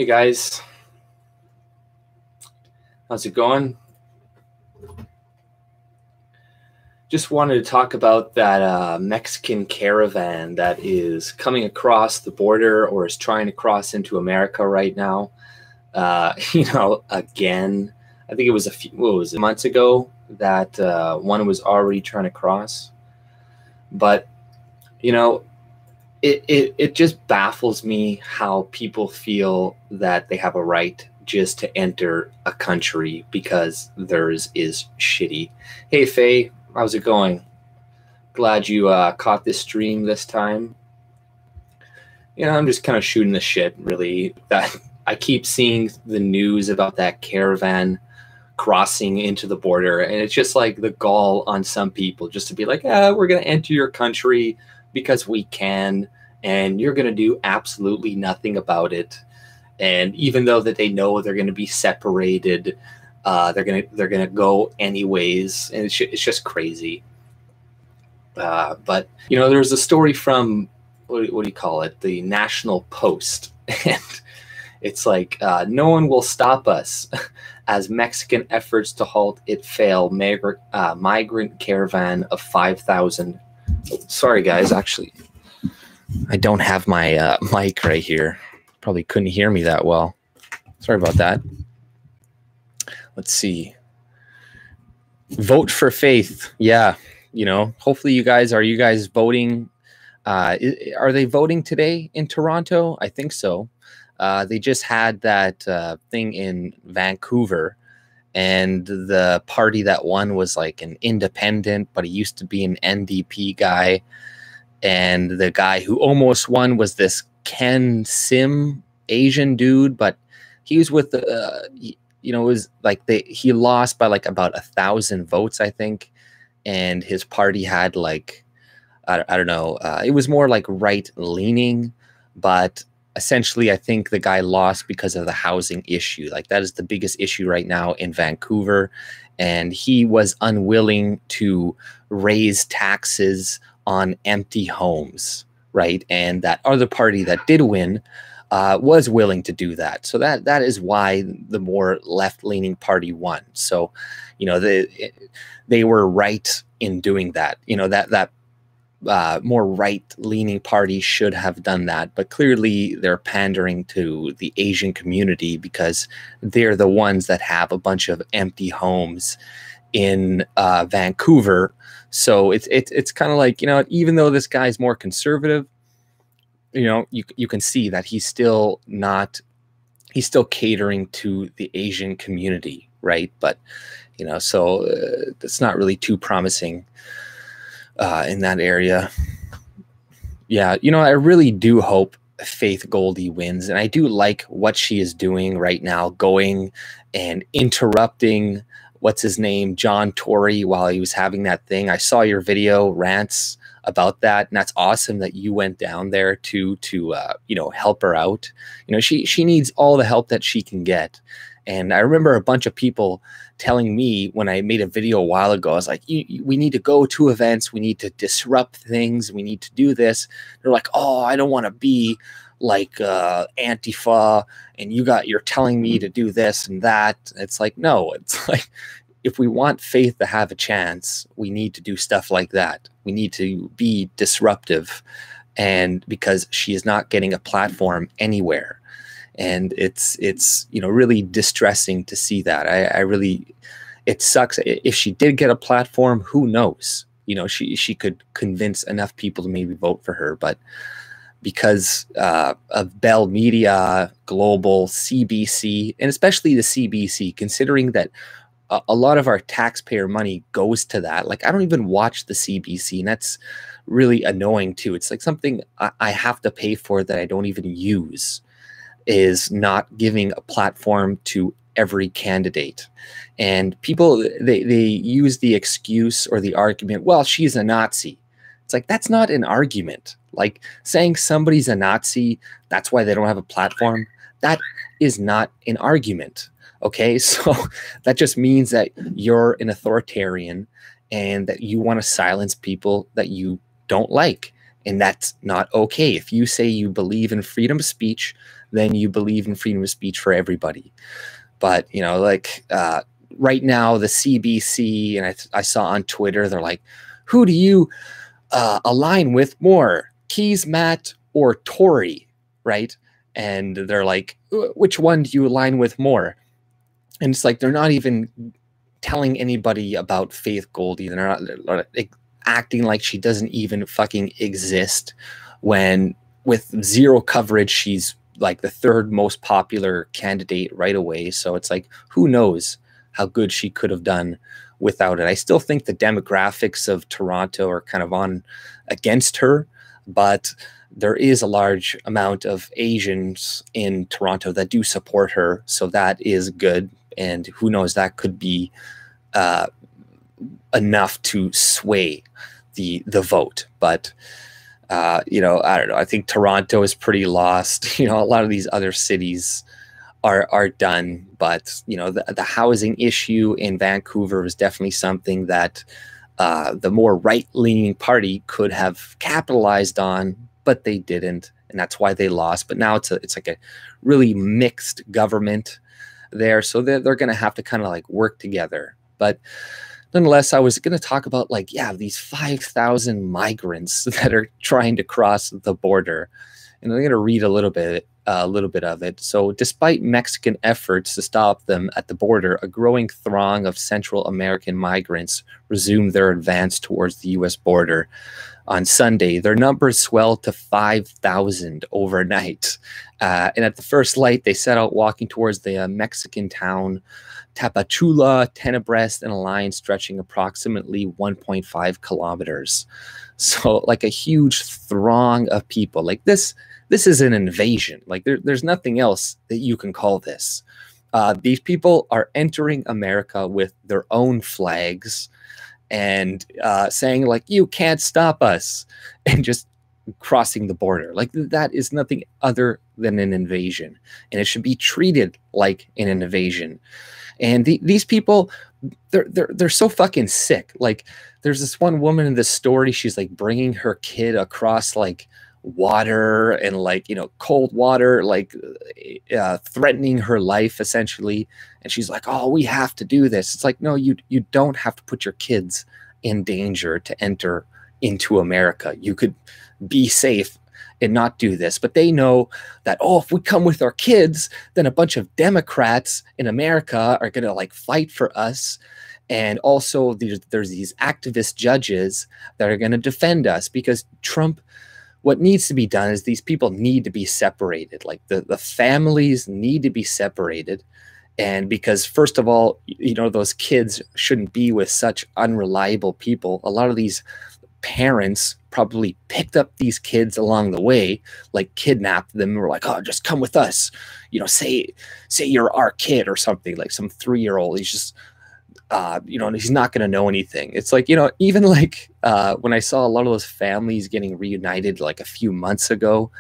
Hey guys, how's it going? Just wanted to talk about that Mexican caravan that is coming across the border or is trying to cross into America right now. Again, I think it was months ago that one was already trying to cross. But, it just baffles me how people feel that they have a right just to enter a country because theirs is shitty. Hey, Faye, how's it going? Glad you caught this stream this time. I'm just kind of shooting the shit, really. That I keep seeing the news about that caravan crossing into the border, and it's just like the gall on some people just to be like, we're going to enter your country because we can, and you're going to do absolutely nothing about it. And even though that they know they're going to be separated, they're gonna go anyways, and it's just crazy. But there's a story from what do you call it? The National Post, and it's like no one will stop us as Mexican efforts to halt it fail. Migrant caravan of 5,000. Sorry, guys. Actually, I don't have my mic right here. Probably couldn't hear me that well. Sorry about that. Let's see. Vote for faith. Yeah. Hopefully you guys voting? Are they voting today in Toronto? I think so. They just had that thing in Vancouver, and the party that won was like an independent, but he used to be an NDP guy. And the guy who almost won was this Ken Sim, Asian dude, but he was with the, it was like he lost by like about 1,000 votes, I think. And his party had like, I don't know, it was more like right leaning, but essentially I think the guy lost because of the housing issue. Like that is the biggest issue right now in Vancouver. And he was unwilling to raise taxes on empty homes, right? And that other party that did win was willing to do that. So that is why the more left-leaning party won. So, they were right in doing that. That more right-leaning party should have done that. But clearly they're pandering to the Asian community because they're the ones that have a bunch of empty homes in Vancouver. So it's kind of like, even though this guy's more conservative, you can see that he's still catering to the Asian community, right? But so it's not really too promising in that area. Yeah, I really do hope Faith Goldie wins, and I do like what she is doing right now, going and interrupting what's his name, John Tory, while he was having that thing. I saw your video rants about that, and that's awesome that you went down there to help her out. She needs all the help that she can get. And I remember a bunch of people telling me when I made a video a while ago, I was like, we need to go to events, we need to disrupt things, we need to do this. They're like, oh, I don't want to be like Antifa, and you're telling me to do this and that. It's like, no, it's like, if we want Faith to have a chance, we need to do stuff like that. We need to be disruptive, and because she is not getting a platform anywhere. And it's really distressing to see that. It sucks. If she did get a platform, who knows? She could convince enough people to maybe vote for her, but because of Bell Media, Global, CBC, and especially the CBC, considering that a lot of our taxpayer money goes to that. Like, I don't even watch the CBC, and that's really annoying too. It's like something I have to pay for that I don't even use, is not giving a platform to every candidate. And people, they use the excuse or the argument, well, she's a Nazi. It's like, that's not an argument. Like saying somebody's a Nazi, that's why they don't have a platform. That is not an argument. Okay, so that just means that you're an authoritarian and that you want to silence people that you don't like. And that's not okay. If you say you believe in freedom of speech, then you believe in freedom of speech for everybody. But, you know, like right now, the CBC, and I saw on Twitter, they're like, who do you align with more, Keys, Matt, or Tory, right? And they're like, which one do you align with more? And it's like, they're not even telling anybody about Faith Goldie. They're not acting like she doesn't even fucking exist, when with zero coverage, she's like the third most popular candidate right away. So it's like, who knows how good she could have done without it. I still think the demographics of Toronto are kind of on against her, but there is a large amount of Asians in Toronto that do support her. So that is good. And who knows, that could be enough to sway the vote. But you know, I don't know. I think Toronto is pretty lost. You know, a lot of these other cities are done. But, you know, the housing issue in Vancouver is definitely something that the more right-leaning party could have capitalized on, but they didn't. And that's why they lost. But now it's like a really mixed government there. So they're going to have to kind of like work together. But nonetheless, I was going to talk about, like, yeah, these 5,000 migrants that are trying to cross the border. And I'm going to read a little bit of it. So despite Mexican efforts to stop them at the border, a growing throng of Central American migrants resumed their advance towards the U.S. border. On Sunday, their numbers swelled to 5,000 overnight. And at the first light, they set out walking towards the Mexican town Tapachula, Tenebres, in a line stretching approximately 1.5 kilometers. So like a huge throng of people. Like this is an invasion. Like there's nothing else that you can call this. These people are entering America with their own flags and saying, like, you can't stop us, and just crossing the border. Like, that is nothing other than an invasion, and it should be treated like an invasion. And these people, they're so fucking sick. Like, there's this one woman in this story, she's like bringing her kid across like water and, like, you know, cold water, like threatening her life essentially. And she's like, oh, we have to do this. It's like, no, you don't have to put your kids in danger to enter into America. You could be safe and not do this. But they know that, oh, if we come with our kids, then a bunch of Democrats in America are going to like fight for us. And also there's these activist judges that are going to defend us, because Trump, what needs to be done is these people need to be separated. Like the families need to be separated. And because, first of all, you know, those kids shouldn't be with such unreliable people. A lot of these parents probably picked up these kids along the way, like kidnapped them, and were like, oh, just come with us. You know, say you're our kid or something, like some 3-year-old. He's just, you know, he's not going to know anything. It's like, you know, even like when I saw a lot of those families getting reunited like a few months ago,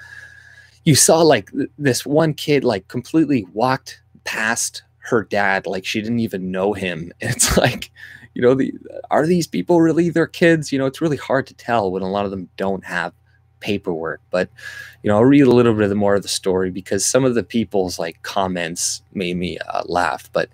you saw like this one kid like completely walked past her dad like she didn't even know him. And it's like, you know, are these people really their kids? You know, it's really hard to tell when a lot of them don't have paperwork. But, you know, I'll read a little bit more of the story, because some of the people's like comments made me laugh. But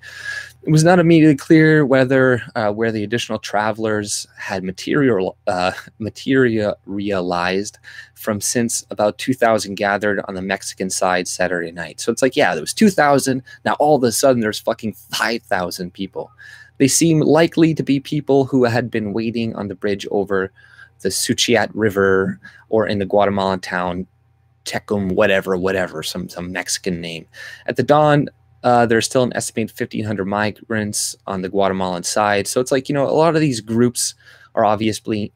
it was not immediately clear whether where the additional travelers had materialized from, since about 2,000 gathered on the Mexican side Saturday night. So it's like, yeah, there was 2,000. Now all of a sudden there's fucking 5,000 people. They seem likely to be people who had been waiting on the bridge over the Suchiat River, or in the Guatemalan town Tecum, whatever, some Mexican name. At the dawn, there's still an estimated 1,500 migrants on the Guatemalan side. So it's like, you know, a lot of these groups are obviously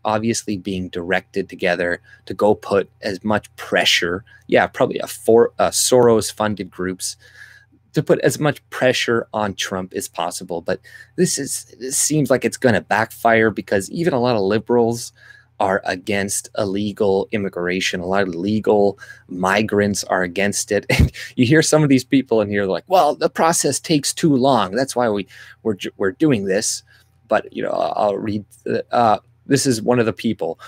being directed together to go put as much pressure. Yeah, probably Soros-funded groups, to put as much pressure on Trump as possible. But this seems like it's going to backfire, because even a lot of liberals are against illegal immigration. A lot of legal migrants are against it. And you hear some of these people in here like, well, the process takes too long. That's why we're doing this. But, you know, I'll read. This is one of the people.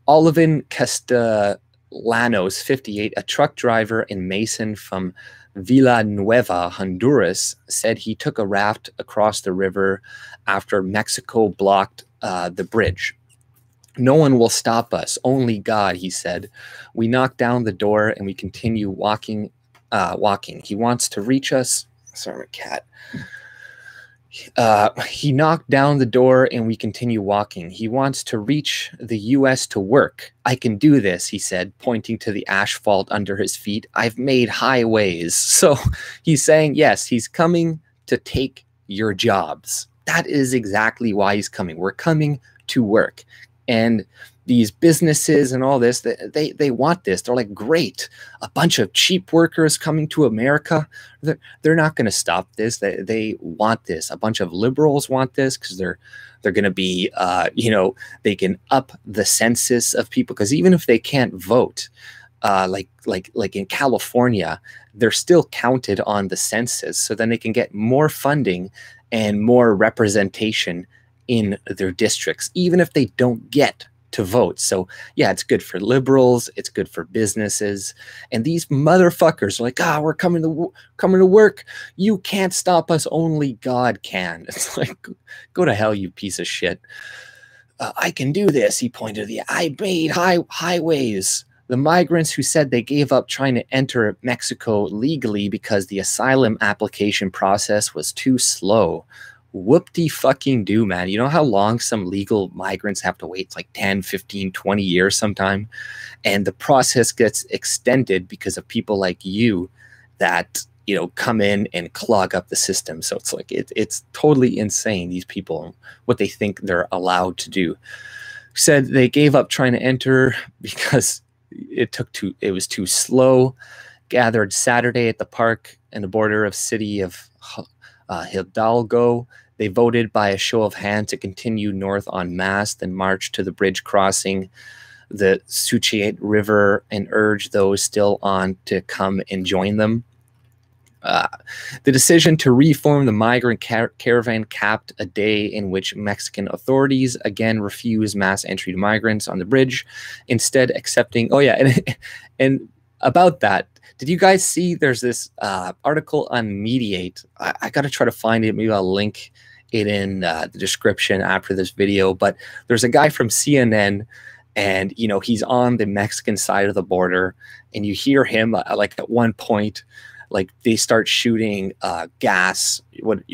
Olivin Castellanos, 58, a truck driver and mason from Villanueva, Honduras, said he took a raft across the river after Mexico blocked the bridge. No one will stop us, only God, he said. We knock down the door and we continue walking. He wants to reach us. Sorry, my cat. He knocked down the door and we continue walking. He wants to reach the U.S. to work. I can do this, he said, pointing to the asphalt under his feet. I've made highways. So he's saying, yes, he's coming to take your jobs. That is exactly why he's coming. We're coming to work. And these businesses and all this, they want this. They're like, great, a bunch of cheap workers coming to America. They're not going to stop this. They want this. A bunch of liberals want this because they're going to be, they can up the census of people. Because even if they can't vote, like in California, they're still counted on the census. So then they can get more funding and more representation in their districts, even if they don't get to vote. So yeah, it's good for liberals, it's good for businesses, and these motherfuckers are like, we're coming to work. You can't stop us, only God can. It's like, go to hell, you piece of shit. I can do this, he pointed to I made highways. The migrants who said they gave up trying to enter Mexico legally because the asylum application process was too slow. Whoop-de-fucking-do, man. You know how long some legal migrants have to wait? It's like 10, 15, 20 years sometime. And the process gets extended because of people like you that, come in and clog up the system. So it's like, it's totally insane, these people, what they think they're allowed to do. Said they gave up trying to enter because it was too slow. Gathered Saturday at the park in the border of city of Hidalgo. They voted by a show of hands to continue north en masse, then march to the bridge crossing the Suchiate River and urge those still on to come and join them. The decision to reform the migrant caravan capped a day in which Mexican authorities again refused mass entry to migrants on the bridge, instead accepting... Oh yeah, and about that, did you guys see there's this article on Mediate? I got to try to find it. Maybe I'll link it in the description after this video. But there's a guy from CNN, and, he's on the Mexican side of the border. And you hear him, like, at one point, like, they start shooting gas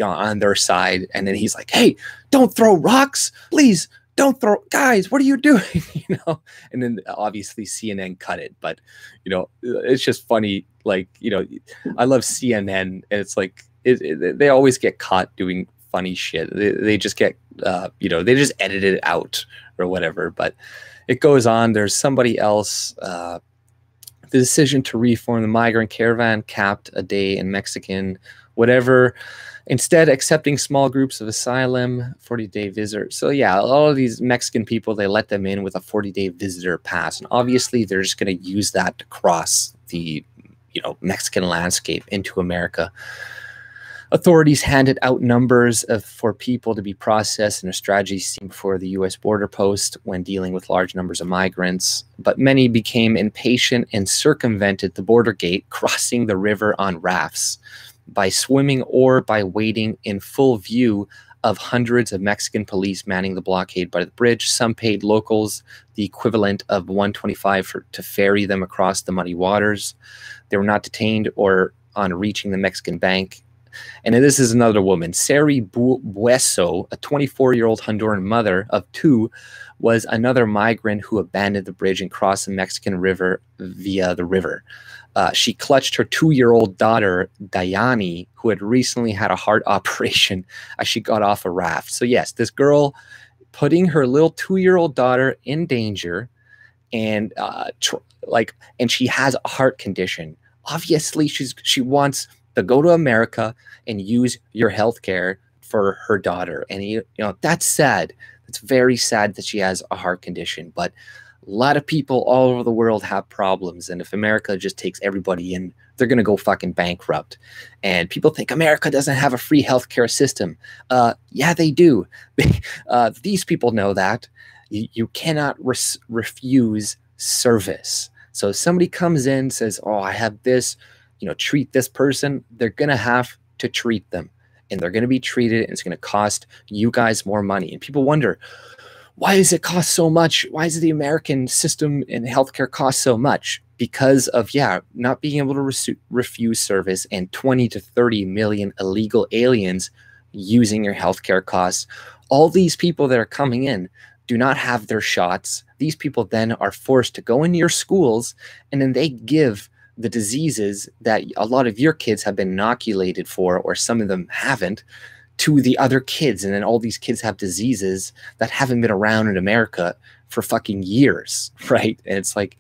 on their side. And then he's like, hey, don't throw rocks, please. Don't throw, guys, what are you doing? And then obviously CNN cut it, but it's just funny. Like, I love CNN, and it's like, they always get caught doing funny shit. They just get, they just edit it out or whatever, but it goes on. There's somebody else, the decision to reform the migrant caravan capped a day in Mexican, whatever. Instead, accepting small groups of asylum, 40-day visitor. So yeah, all of these Mexican people, they let them in with a 40-day visitor pass. And obviously, they're just going to use that to cross the, Mexican landscape into America. Authorities handed out numbers for people to be processed in a strategy seen before the U.S. border post when dealing with large numbers of migrants. But many became impatient and circumvented the border gate, crossing the river on rafts, by swimming or by wading in full view of hundreds of Mexican police manning the blockade by the bridge. Some paid locals the equivalent of $125 to ferry them across the muddy waters. They were not detained or on reaching the Mexican bank. And this is another woman, Sari Bueso, a 24-year-old Honduran mother of two, was another migrant who abandoned the bridge and crossed the Mexican river via the river. She clutched her 2-year-old daughter, Dayani, who had recently had a heart operation, as she got off a raft. So yes, this girl putting her little 2-year-old daughter in danger, and and she has a heart condition. Obviously, she wants to go to America and use your health care for her daughter. And that's sad. It's very sad that she has a heart condition, but a lot of people all over the world have problems. And if America just takes everybody in, they're going to go fucking bankrupt. And people think America doesn't have a free healthcare system. Yeah, they do. These people know that. You cannot refuse service. So if somebody comes in and says, oh, I have this, treat this person, they're going to have to treat them, and they're going to be treated, and it's going to cost you guys more money. And people wonder, why does it cost so much? Why does the American system and healthcare cost so much? Because of, not being able to refuse service and 20 to 30 million illegal aliens using your healthcare costs. All these people that are coming in do not have their shots. These people then are forced to go into your schools, and then they give the diseases that a lot of your kids have been inoculated for, or some of them haven't, to the other kids. And then all these kids have diseases that haven't been around in America for fucking years, right? And it's like,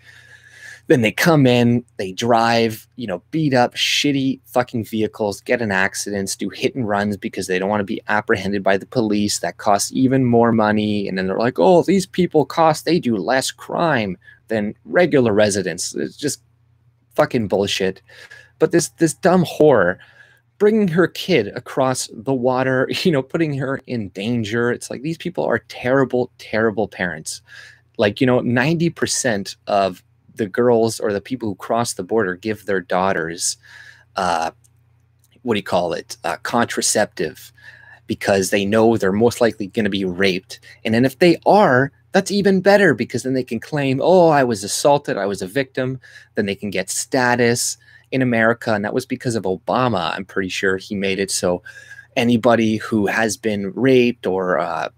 then they come in, they drive, beat up shitty fucking vehicles, get in accidents, do hit and runs because they don't want to be apprehended by the police. That costs even more money. And then they're like, oh, these people they do less crime than regular residents. It's just fucking bullshit. But this dumb whore bringing her kid across the water, putting her in danger. It's like, these people are terrible, terrible parents. Like, 90% of the girls or the people who cross the border give their daughters, contraceptive, because they know they're most likely going to be raped. And then if they are, that's even better, because then they can claim, oh, I was assaulted, I was a victim. Then they can get status in America. And that was because of Obama. I'm pretty sure he made it so anybody who has been raped or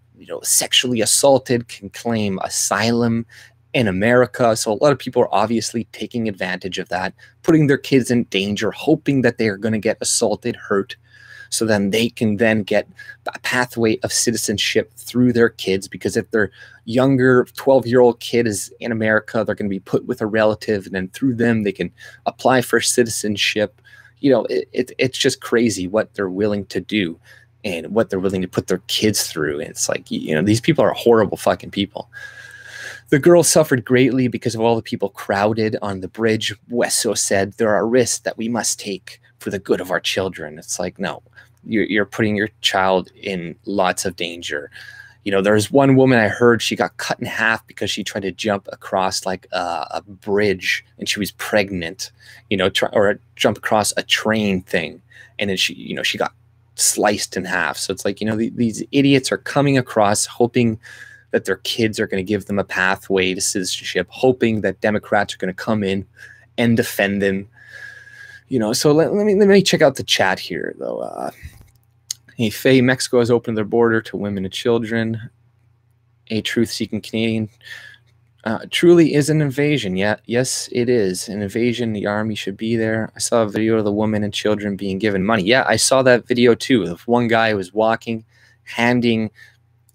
sexually assaulted can claim asylum in America. So a lot of people are obviously taking advantage of that, putting their kids in danger, hoping that they are going to get assaulted, hurt, so then they can then get a pathway of citizenship through their kids. Because if their younger 12-year-old kid is in America, they're going to be put with a relative, and then through them they can apply for citizenship. It's just crazy what they're willing to do and what they're willing to put their kids through. And it's like, these people are horrible fucking people. The girl suffered greatly because of all the people crowded on the bridge. Wesso said, there are risks that we must take for the good of our children. It's like, no, you're putting your child in lots of danger. There's one woman I heard, she got cut in half because she tried to jump across like a bridge, and she was pregnant, or jump across a train thing. And then she got sliced in half. So it's like, these idiots are coming across hoping that their kids are going to give them a pathway to citizenship, hoping that Democrats are going to come in and defend them. So let me check out the chat here, though. Hey, Faye, Mexico has opened their border to women and children. A truth-seeking Canadian. Truly is an invasion. Yeah, yes, it is an invasion. The army should be there. I saw a video of the women and children being given money. Yeah, I saw that video too. Of one guy was walking, handing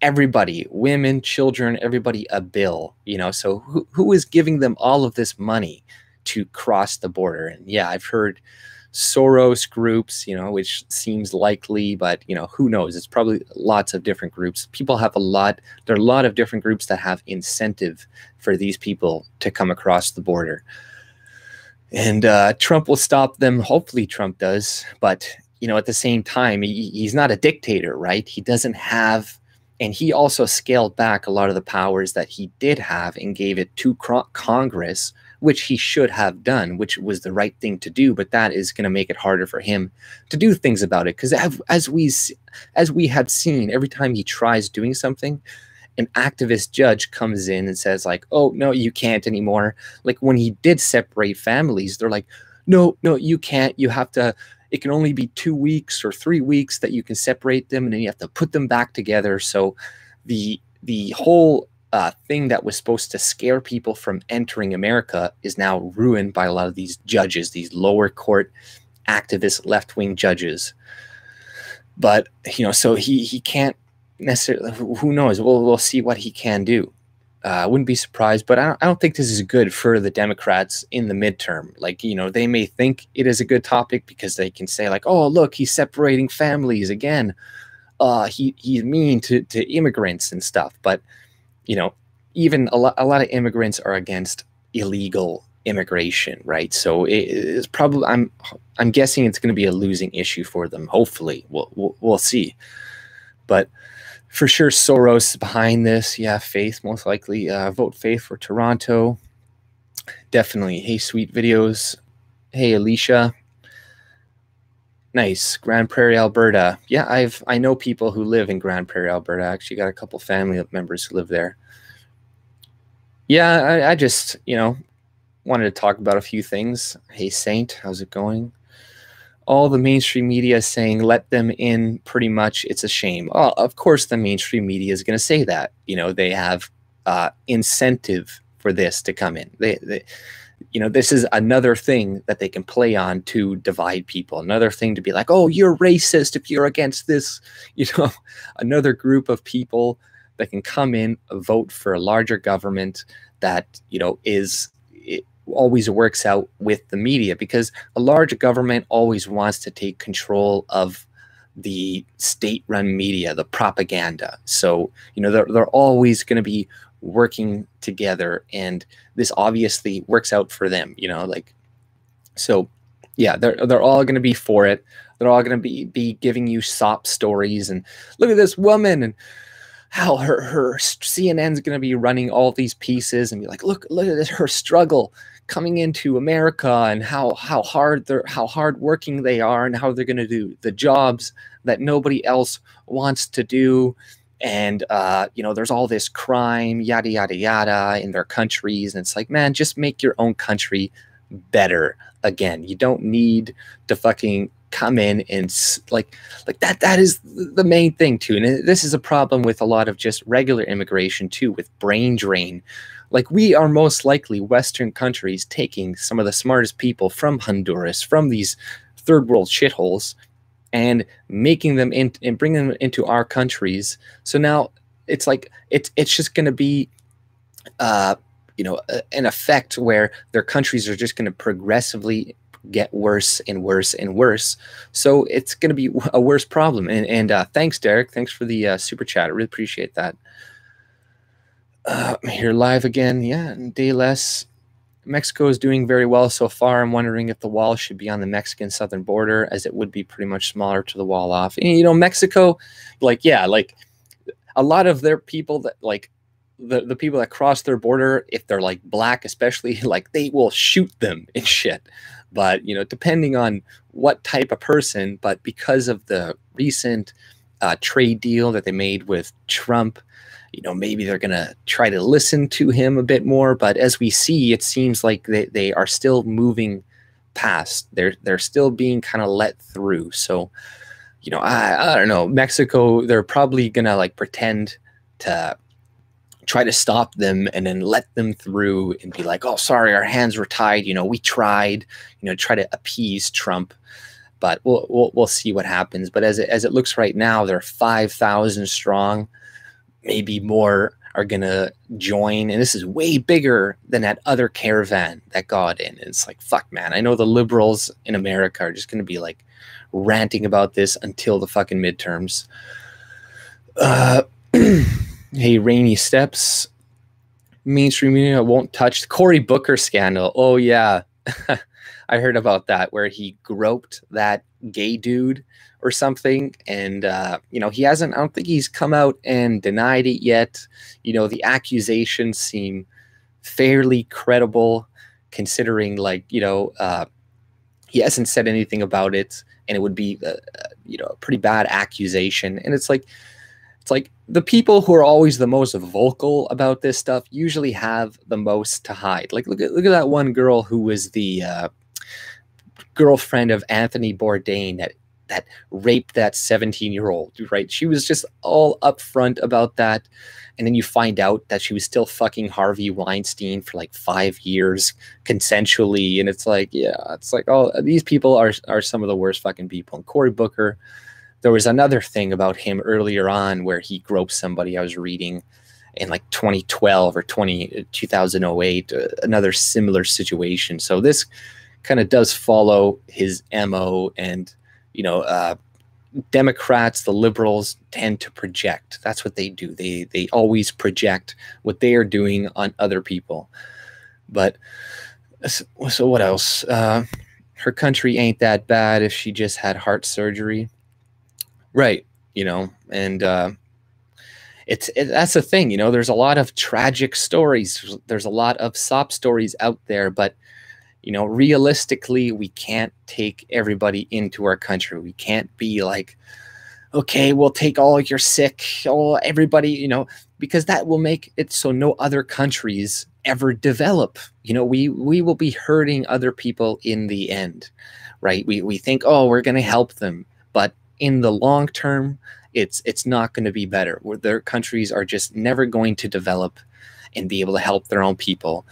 everybody, women, children, everybody a bill. So who is giving them all of this money to cross the border? And yeah, I've heard Soros groups, which seems likely, but who knows? It's probably lots of different groups. People have there are a lot of different groups that have incentive for these people to come across the border. And Trump will stop them. Hopefully Trump does. But, at the same time, he's not a dictator, right? He doesn't have, and he also scaled back a lot of the powers that he did have and gave it to Congress, which he should have done, which was the right thing to do. But that is going to make it harder for him to do things about it. Because as we have seen, every time he tries doing something, an activist judge comes in and says like, oh, no, you can't anymore. Like when he did separate families, they're like, no, you can't. You have to, it can only be 2 weeks or 3 weeks that you can separate them, and then you have to put them back together. So the whole thing that was supposed to scare people from entering America is now ruined by a lot of these judges, these lower court activist left-wing judges. But, so he can't necessarily, who knows? We'll see what he can do. I wouldn't be surprised, but I don't think this is good for the Democrats in the midterm. Like, they may think it is a good topic because they can say like, oh, look, he's separating families again. He's mean to immigrants and stuff. But, even a lot of immigrants are against illegal immigration, right? So it's probably, I'm guessing it's going to be a losing issue for them. Hopefully, we'll see. But For sure, Soros is behind this. Yeah, Faith, most likely. Vote Faith for Toronto. Definitely. Hey, sweet videos. Hey, Alicia. Nice. Grand Prairie, Alberta. Yeah, I know people who live in Grand Prairie, Alberta. I actually got a couple family members who live there. Yeah, I just, wanted to talk about a few things. Hey, Saint, how's it going? All the mainstream media is saying let them in, pretty much. It's a shame. Oh, of course the mainstream media is going to say that. They have incentive for this to come in. This is another thing that they can play on to divide people. Another thing to be like, oh, you're racist if you're against this. Another group of people that can come in, vote for a larger government that, it always works out with the media, because a large government always wants to take control of the state-run media, the propaganda. So, they're always going to be working together, and this obviously works out for them, so yeah, they're all going to be for it. They're all going to be giving you sob stories, and look at this woman, and how her CNN's going to be running all these pieces and be like, look at her struggle coming into America, and how hard working they are, and how they're going to do the jobs that nobody else wants to do. And there's all this crime, yada yada yada, in their countries, and it's like, man, just make your own country better again. You don't need to fucking come in and like that is the main thing too. And this is a problem with a lot of just regular immigration too, with brain drain. Like, we are most likely Western countries taking some of the smartest people from Honduras, from these third world shitholes, and making them in and bringing them into our countries. So now it's like it's just going to be an effect where their countries are just going to progressively get worse and worse and worse. So it's going to be a worse problem. And thanks, Derek. Thanks for the super chat. I really appreciate that. Here live again. Yeah, day less. Mexico is doing very well so far. I'm wondering if the wall should be on the Mexican southern border, as it would be pretty much smaller to the wall off. And, Mexico, a lot of their people that the people that cross their border, if they're like black, especially, they will shoot them and shit. But, depending on what type of person, but because of the recent trade deal that they made with Trump, maybe they're going to try to listen to him a bit more. But as we see, it seems like they are still moving past. They're still being kind of let through. So, I don't know. Mexico, they're probably going to pretend to try to stop them and then let them through and be like, oh, sorry, our hands were tied. We tried, try to appease Trump. But we'll see what happens. But as it looks right now, they're 5,000 strong. Maybe more are going to join. And this is way bigger than that other caravan that got in. And it's like, fuck, man. I know the liberals in America are just going to be ranting about this until the fucking midterms. Hey, Rainy Steps. Mainstream media won't touch the Cory Booker scandal. Oh, yeah. I heard about that, where he groped that gay dude or something. And, he hasn't, I don't think he's come out and denied it yet. The accusations seem fairly credible, considering he hasn't said anything about it, and it would be, a pretty bad accusation. And it's like the people who are always the most vocal about this stuff usually have the most to hide. Look at that one girl who was the girlfriend of Anthony Bourdain that raped that 17-year-old, right? She was just all upfront about that. And then you find out that she was still fucking Harvey Weinstein for 5 years consensually. And it's oh, these people are some of the worst fucking people. And Cory Booker, there was another thing about him earlier on where he groped somebody I was reading in 2012 or 2008, another similar situation. So this kind of does follow his MO, and Democrats, the liberals, tend to project. That's what they do. They always project what they are doing on other people. But so what else? Her country ain't that bad if she just had heart surgery. Right. And that's the thing, you know, there's a lot of tragic stories. There's a lot of sob stories out there, but you know, realistically, we can't take everybody into our country. We can't be like, okay, we'll take all your sick, all everybody, you know, because that will make it so no other countries ever develop. You know, we will be hurting other people in the end, right? We think, oh, we're going to help them, but in the long term, it's not going to be better. Where their countries are just never going to develop and be able to help their own people.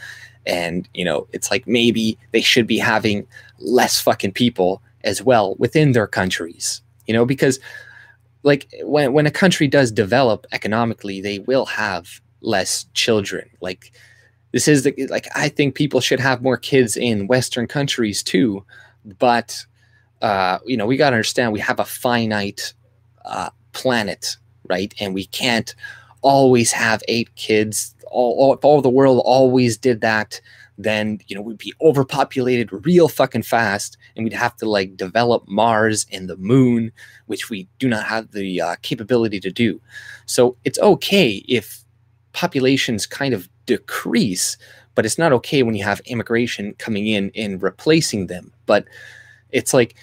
And, you know, it's like maybe they should be having less fucking people as well within their countries, you know, because like when a country does develop economically, they will have less children. Like this is the, like, I think people should have more kids in Western countries too. But, you know, we got to understand we have a finite planet, right? And we can't always have 8 kids. If all the world always did that, then, you know, we'd be overpopulated real fucking fast, and we'd have to like develop Mars and the moon, which we do not have the capability to do. So it's okay if populations kind of decrease, but it's not okay when you have immigration coming in and replacing them. But it's like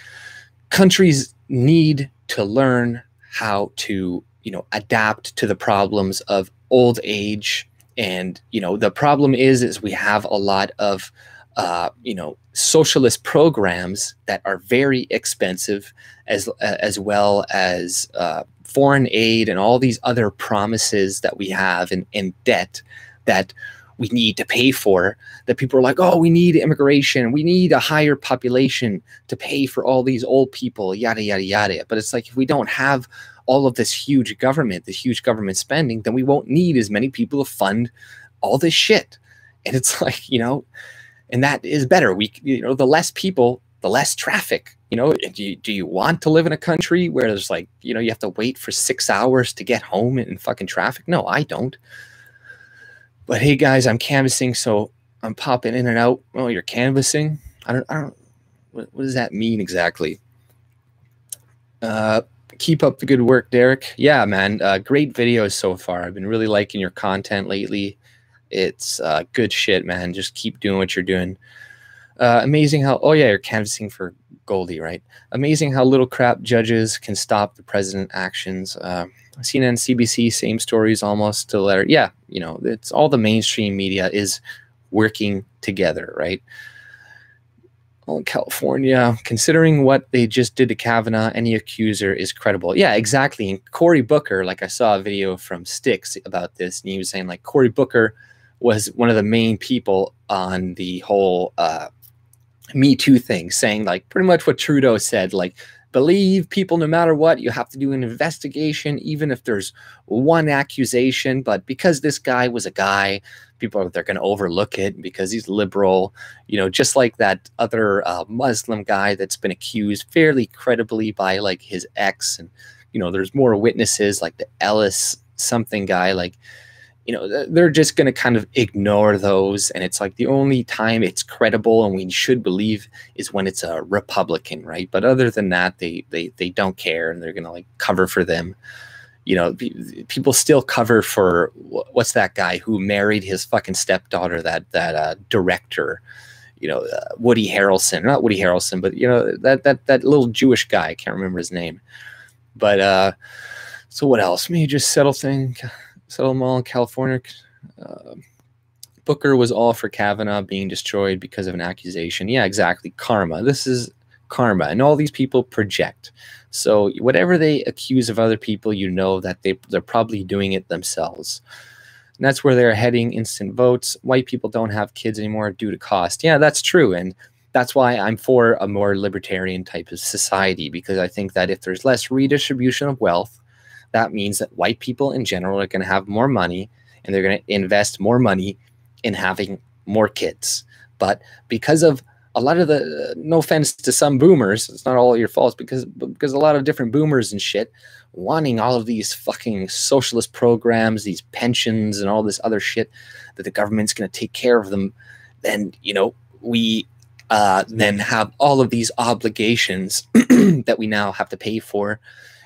countries need to learn how to, you know, adapt to the problems of old age. And, you know, the problem is we have a lot of, you know, socialist programs that are very expensive, as well as foreign aid and all these other promises that we have in debt that we need to pay for, that people are like, oh, we need immigration, we need a higher population to pay for all these old people, yada, yada, yada. But it's like, if we don't have all of this huge government spending, then we won't need as many people to fund all this shit. And it's like, you know, and that is better. You know, the less people, the less traffic. You know, do you want to live in a country where there's like, you know, you have to wait for 6 hours to get home in fucking traffic? No, I don't. But hey guys, I'm canvassing, so I'm popping in and out. Oh, you're canvassing? I don't what does that mean exactly? Keep up the good work, Derek. Yeah, man, great videos so far. I've been really liking your content lately. It's good shit, man. Just keep doing what you're doing. Amazing how, oh yeah, you're canvassing for Goldie, right? Amazing how little crap judges can stop the president's actions. CNN, CBC, same stories almost to the letter. Yeah, you know, it's all the mainstream media is working together, right? All in California, considering what they just did to Kavanaugh, any accuser is credible. Yeah, exactly. And Cory Booker, like I saw a video from Styx about this, and he was saying like Cory Booker was one of the main people on the whole Me Too thing, saying like pretty much what Trudeau said, like, believe people no matter what. You have to do an investigation, even if there's one accusation. But because this guy was a guy, people are, they're going to overlook it because he's liberal, you know, just like that other Muslim guy that's been accused fairly credibly by like his ex. And, you know, there's more witnesses like the Ellis something guy, like, you know, they're just going to kind of ignore those. And it's like the only time it's credible and we should believe is when it's a Republican, right? But other than that, they don't care, and they're going to like cover for them. You know, people still cover for what's that guy who married his fucking stepdaughter, that director, you know, Woody Harrelson, not Woody Harrelson, but you know, that little Jewish guy. I can't remember his name. But so what else? Maybe just settle them all in California. Booker was all for Kavanaugh being destroyed because of an accusation. Yeah, exactly. Karma. This is karma. And all these people project. So whatever they accuse of other people, you know that they're probably doing it themselves. And that's where they're heading. Instant votes. White people don't have kids anymore due to cost. Yeah, that's true. And that's why I'm for a more libertarian type of society, because I think that if there's less redistribution of wealth, that means that white people in general are going to have more money, and they're going to invest more money in having more kids. But because of a lot of the, no offense to some boomers, it's not all your fault, because a lot of different boomers and shit wanting all of these fucking socialist programs, these pensions and all this other shit that the government's going to take care of them, then, you know, we then have all of these obligations that we now have to pay for.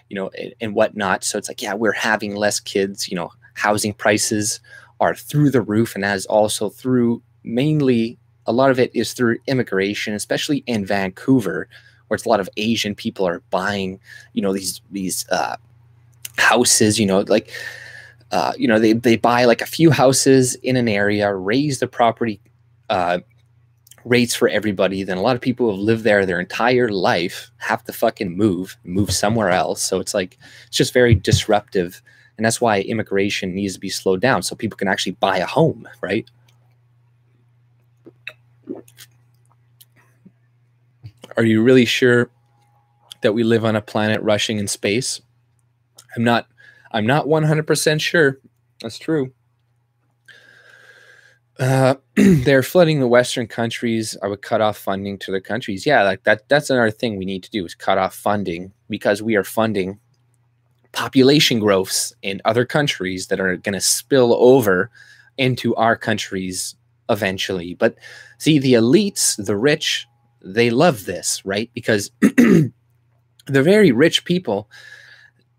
you know, and whatnot. So it's like, yeah, we're having less kids, you know, housing prices are through the roof, and as also through mainly a lot of it is through immigration, especially in Vancouver, where it's a lot of Asian people are buying, you know, these houses, you know, like, you know, they buy like a few houses in an area, raise the property rates for everybody. Then a lot of people who have lived there their entire life have to fucking move somewhere else. So it's like, it's just very disruptive. And that's why immigration needs to be slowed down so people can actually buy a home, right? Are you really sure that we live on a planet rushing in space? I'm not 100% sure. That's true. They're flooding the Western countries. I would cut off funding to the countries. Yeah, like that's another thing we need to do is cut off funding, because we are funding population growths in other countries that are going to spill over into our countries eventually. But see, the elites, the rich, they love this, right? Because the very rich people,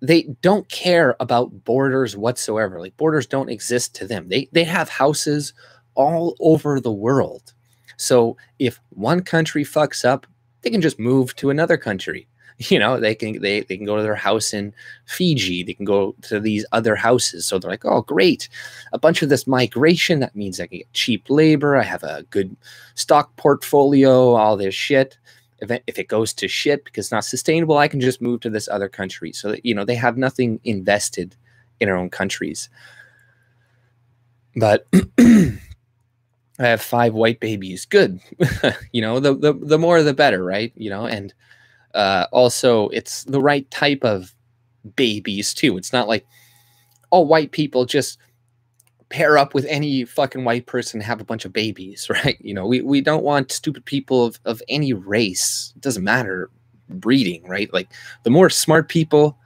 they don't care about borders whatsoever. Like, borders don't exist to them. They have houses all over the world. So if one country fucks up, they can just move to another country. You know, they can go to their house in Fiji. They can go to these other houses. So they're like, oh, great. A bunch of this migration, that means I can get cheap labor. I have a good stock portfolio, all this shit. If it goes to shit because it's not sustainable, I can just move to this other country. So that, you know, they have nothing invested in their own countries. But I have 5 white babies. Good. You know, the more the better, right? You know, and also it's the right type of babies too. It's not like all white people just pair up with any fucking white person and have a bunch of babies, right? You know, we don't want stupid people of any race. It doesn't matter breeding, right? Like, the more smart people,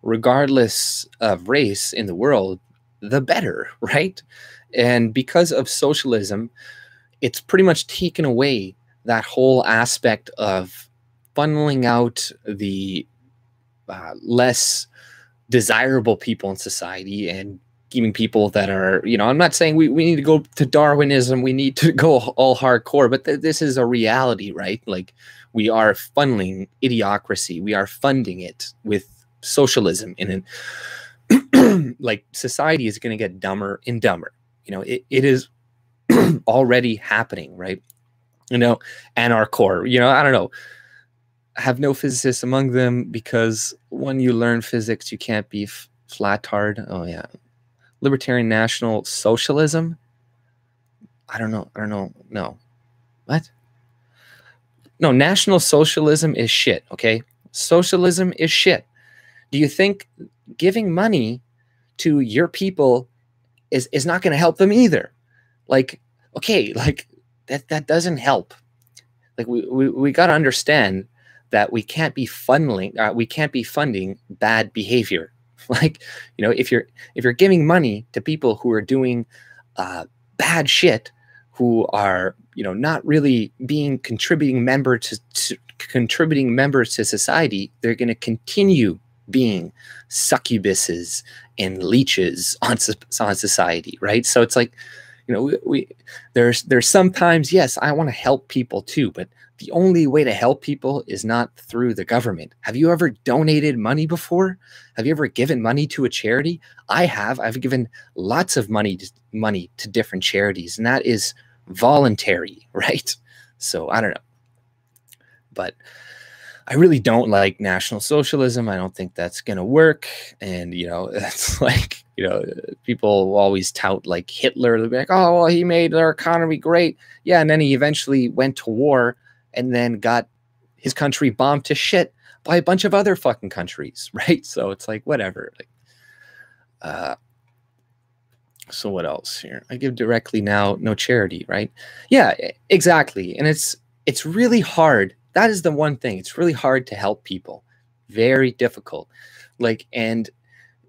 regardless of race in the world, the better, right? And because of socialism, it's pretty much taken away that whole aspect of funneling out the less desirable people in society and keeping people that are, you know, I'm not saying we need to go to Darwinism, we need to go all hardcore, but this is a reality, right? Like, we are funneling idiocracy, we are funding it with socialism, and like, society is going to get dumber and dumber. You know, it is already happening, right? You know, and our core, you know, I don't know, I have no physicists among them, because when you learn physics, you can't be flat-hard. Oh yeah. Libertarian National Socialism? I don't know. No. What? No, National Socialism is shit, okay? Socialism is shit. Do you think giving money to your people is not going to help them either? Like, okay, like, that doesn't help. Like, we got to understand that we can't be funding bad behavior. Like, you know, if you're giving money to people who are doing bad shit, who are, you know, not really being contributing members to society, they're going to continue being succubuses and leeches on society, right? So it's like, you know, there's sometimes, yes, I want to help people too, but the only way to help people is not through the government. Have you ever donated money before? Have you ever given money to a charity? I have. I've given lots of money to different charities, and that is voluntary, right? So I don't know. But I really don't like National Socialism. I don't think that's going to work. And, you know, it's like, you know, people always tout like Hitler. They'll be like, oh, well, he made our economy great. Yeah. And then he eventually went to war and then got his country bombed to shit by a bunch of other fucking countries, right? So it's like, whatever. Like, so what else here? I give directly now, no charity, right? Yeah, exactly. And it's really hard. That is the one thing. It's really hard to help people. Very difficult. Like, and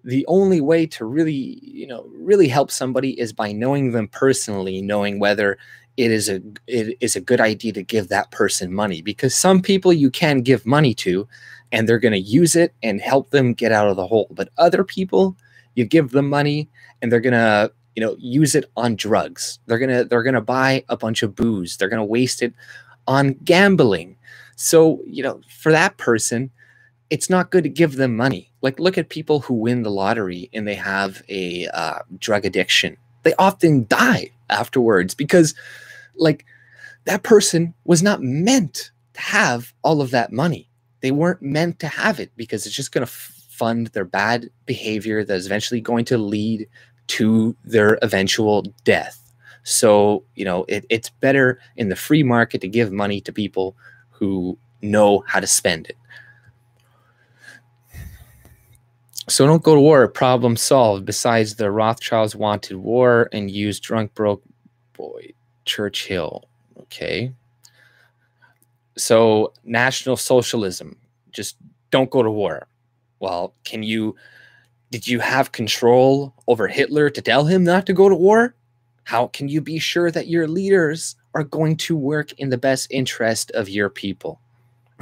the only way to really, you know, really help somebody is by knowing them personally, knowing whether it is a good idea to give that person money, because some people you can give money to and they're going to use it and help them get out of the hole. But other people, you give them money and they're going to, you know, use it on drugs. They're going to buy a bunch of booze. They're going to waste it on gambling. So, you know, for that person, it's not good to give them money. Like, look at people who win the lottery and they have a drug addiction. They often die afterwards because, like, that person was not meant to have all of that money. They weren't meant to have it because it's just going to fund their bad behavior that is eventually going to lead to their eventual death. So, you know, it's better in the free market to give money to people who know how to spend it. So don't go to war. Problem solved. Besides, the Rothschilds wanted war and used drunk broke boy Churchill. Okay. So National Socialism, just don't go to war. Well, did you have control over Hitler to tell him not to go to war? How can you be sure that your leaders are going to work in the best interest of your people,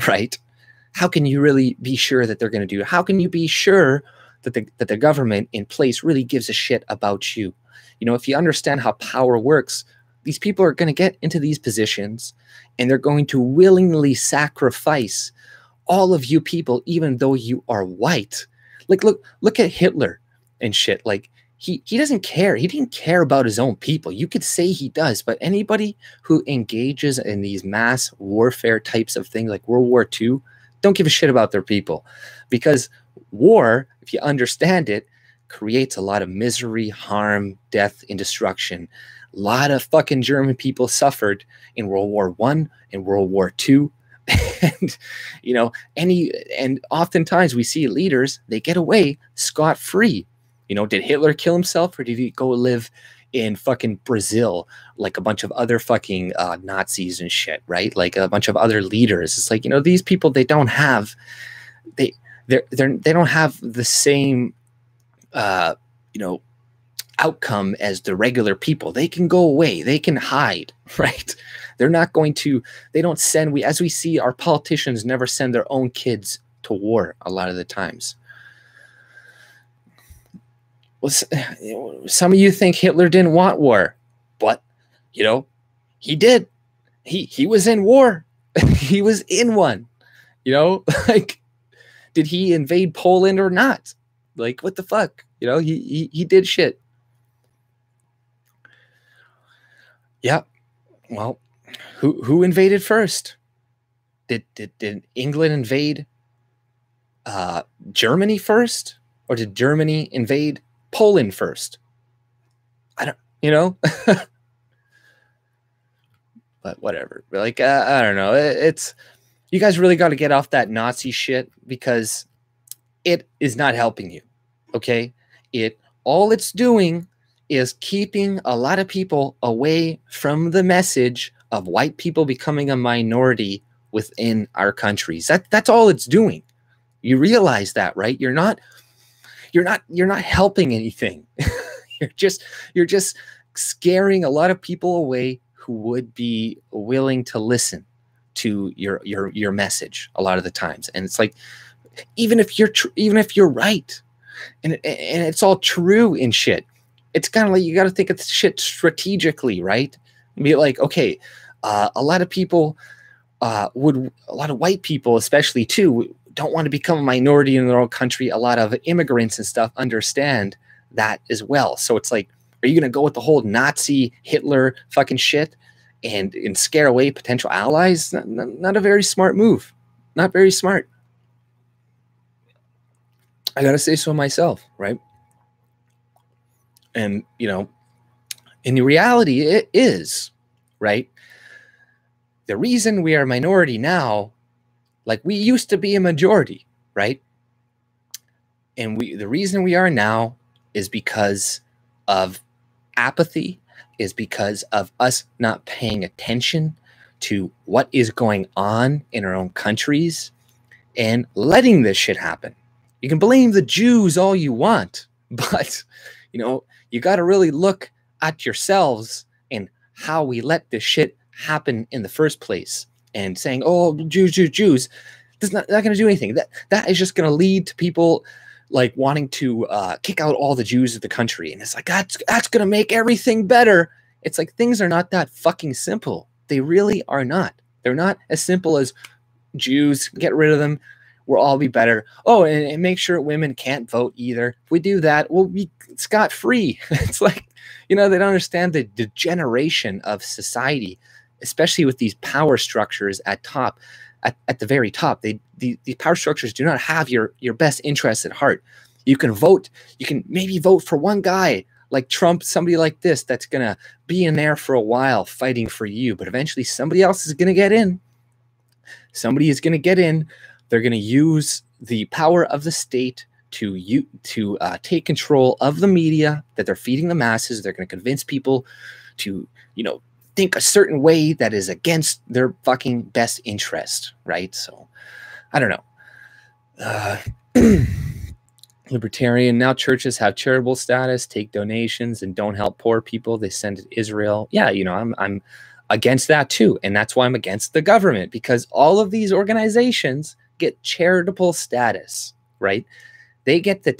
right? How can you really be sure that they're going to do it? How can you be sure that the government in place really gives a shit about you? You know, if you understand how power works, these people are going to get into these positions and they're going to willingly sacrifice all of you people, even though you are white. Like, look at Hitler and shit. Like, he doesn't care. He didn't care about his own people. You could say he does, but anybody who engages in these mass warfare types of things like World War II don't give a shit about their people, because war, if you understand it, creates a lot of misery, harm, death, and destruction. A lot of fucking German people suffered in World War I and World War II. And, you know, and oftentimes we see leaders, they get away scot-free. You know, did Hitler kill himself, or did he go live in fucking Brazil like a bunch of other fucking Nazis and shit, right? Like a bunch of other leaders. It's like, you know, these people, they don't have they don't have the same you know, outcome as the regular people. They can go away, they can hide, right? They're not going to, they don't send, as we see, our politicians never send their own kids to war a lot of the times. Well, some of you think Hitler didn't want war, but, you know, he did. He was in war. He was in one, you know, like, did he invade Poland or not? Like, what the fuck? You know, he did shit. Yeah. Well, who invaded first? Did England invade Germany first, or did Germany invade Poland first? I don't, you know. But whatever. Like, I don't know. It's, you guys really got to get off that Nazi shit, because it is not helping you. Okay? All it's doing is keeping a lot of people away from the message of white people becoming a minority within our countries. That's all it's doing. You realize that, right? You're not helping anything. you're just scaring a lot of people away who would be willing to listen to your message a lot of the times. And it's like, even if you're right, and it's all true and shit, it's kind of like, you got to think of shit strategically, right? Be like, okay, a lot of people a lot of white people especially too, don't want to become a minority in their own country. A lot of immigrants and stuff understand that as well. So it's like, are you going to go with the whole Nazi Hitler fucking shit and scare away potential allies? Not a very smart move. Not very smart. I got to say so myself, right? And, you know, in the reality, it is, right? The reason we are a minority now, like, we used to be a majority, right? And the reason we are now is because of apathy, is because of us not paying attention to what is going on in our own countries and letting this shit happen. You can blame the Jews all you want, but, you know, you got to really look at yourselves and how we let this shit happen in the first place. And saying, oh, Jews, that's not going to do anything. That is just going to lead to people like wanting to kick out all the Jews of the country. And it's like, that's going to make everything better. It's like, things are not that fucking simple. They really are not. They're not as simple as Jews, get rid of them, we'll all be better. Oh, and make sure women can't vote either. If we do that, we'll be scot-free. It's like, they don't understand the degeneration of society, especially with these power structures at the very top. These power structures do not have your best interests at heart. You can vote. You can maybe vote for one guy like Trump, somebody like this, that's going to be in there for a while fighting for you. But eventually somebody else is going to get in. Somebody is going to get in. They're going to use the power of the state to take control of the media that they're feeding the masses. They're going to convince people to, think a certain way that is against their fucking best interest, right? So, I don't know. Libertarian, now churches have charitable status, take donations, and don't help poor people. They send it to Israel. Yeah, I'm against that too. And that's why I'm against the government, because all of these organizations get charitable status, right? They get the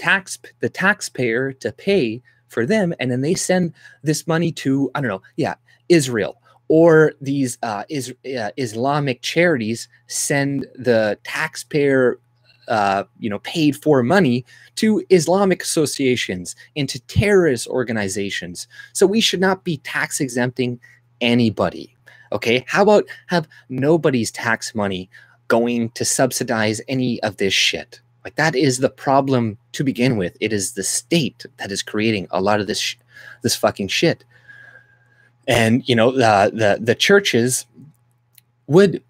taxpayer to pay for them, and then they send this money to, I don't know, Israel, or these Islamic charities send the taxpayer paid for money to Islamic associations, into terrorist organizations. So we should not be tax exempting anybody. Okay, how about have nobody's tax money going to subsidize any of this shit? Like, that is the problem to begin with. It is the state that is creating a lot of this fucking shit. And the churches would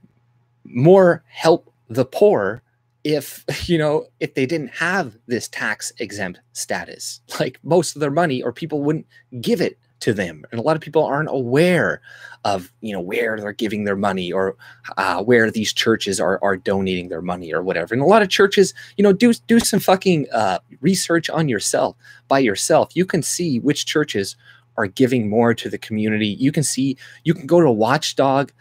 more help the poor if they didn't have this tax exempt status. Like, most of their money, or people wouldn't give it to them. And a lot of people aren't aware of where they're giving their money, or where these churches are donating their money or whatever. And a lot of churches, do some fucking research on yourself. By yourself, you can see which churches are giving more to the community. You can go to watchdog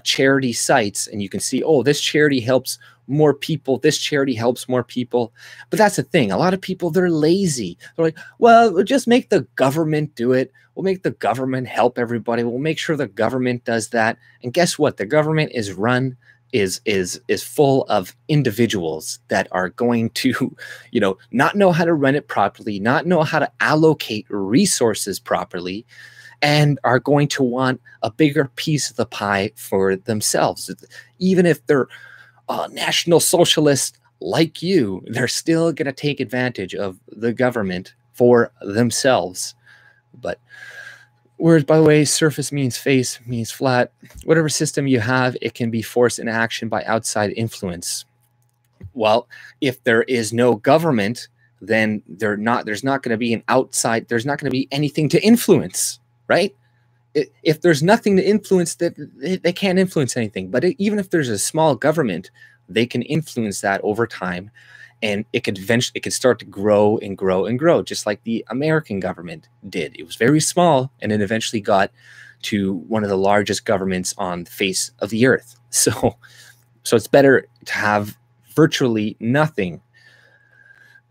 charity sites, and you can see, oh, this charity helps more people, this charity helps more people. But that's the thing, a lot of people, they're lazy. They're like, well, we'll just make the government do it. We'll make the government help everybody. We'll make sure the government does that. And guess what? The government is full of individuals that are going to, not know how to run it properly, not know how to allocate resources properly, and are going to want a bigger piece of the pie for themselves. Even if they're national socialists like you, they're still going to take advantage of the government for themselves. But whereas, by the way, surface means face, means flat. Whatever system you have, it can be forced into action by outside influence. Well, if there is no government, then there's not going to be an outside, there's not going to be anything to influence, right? If there's nothing to influence, that they can't influence anything. But even if there's a small government, they can influence that over time. And it could start to grow and grow and grow, just like the American government did. It was very small, and it eventually got to one of the largest governments on the face of the earth. So it's better to have virtually nothing.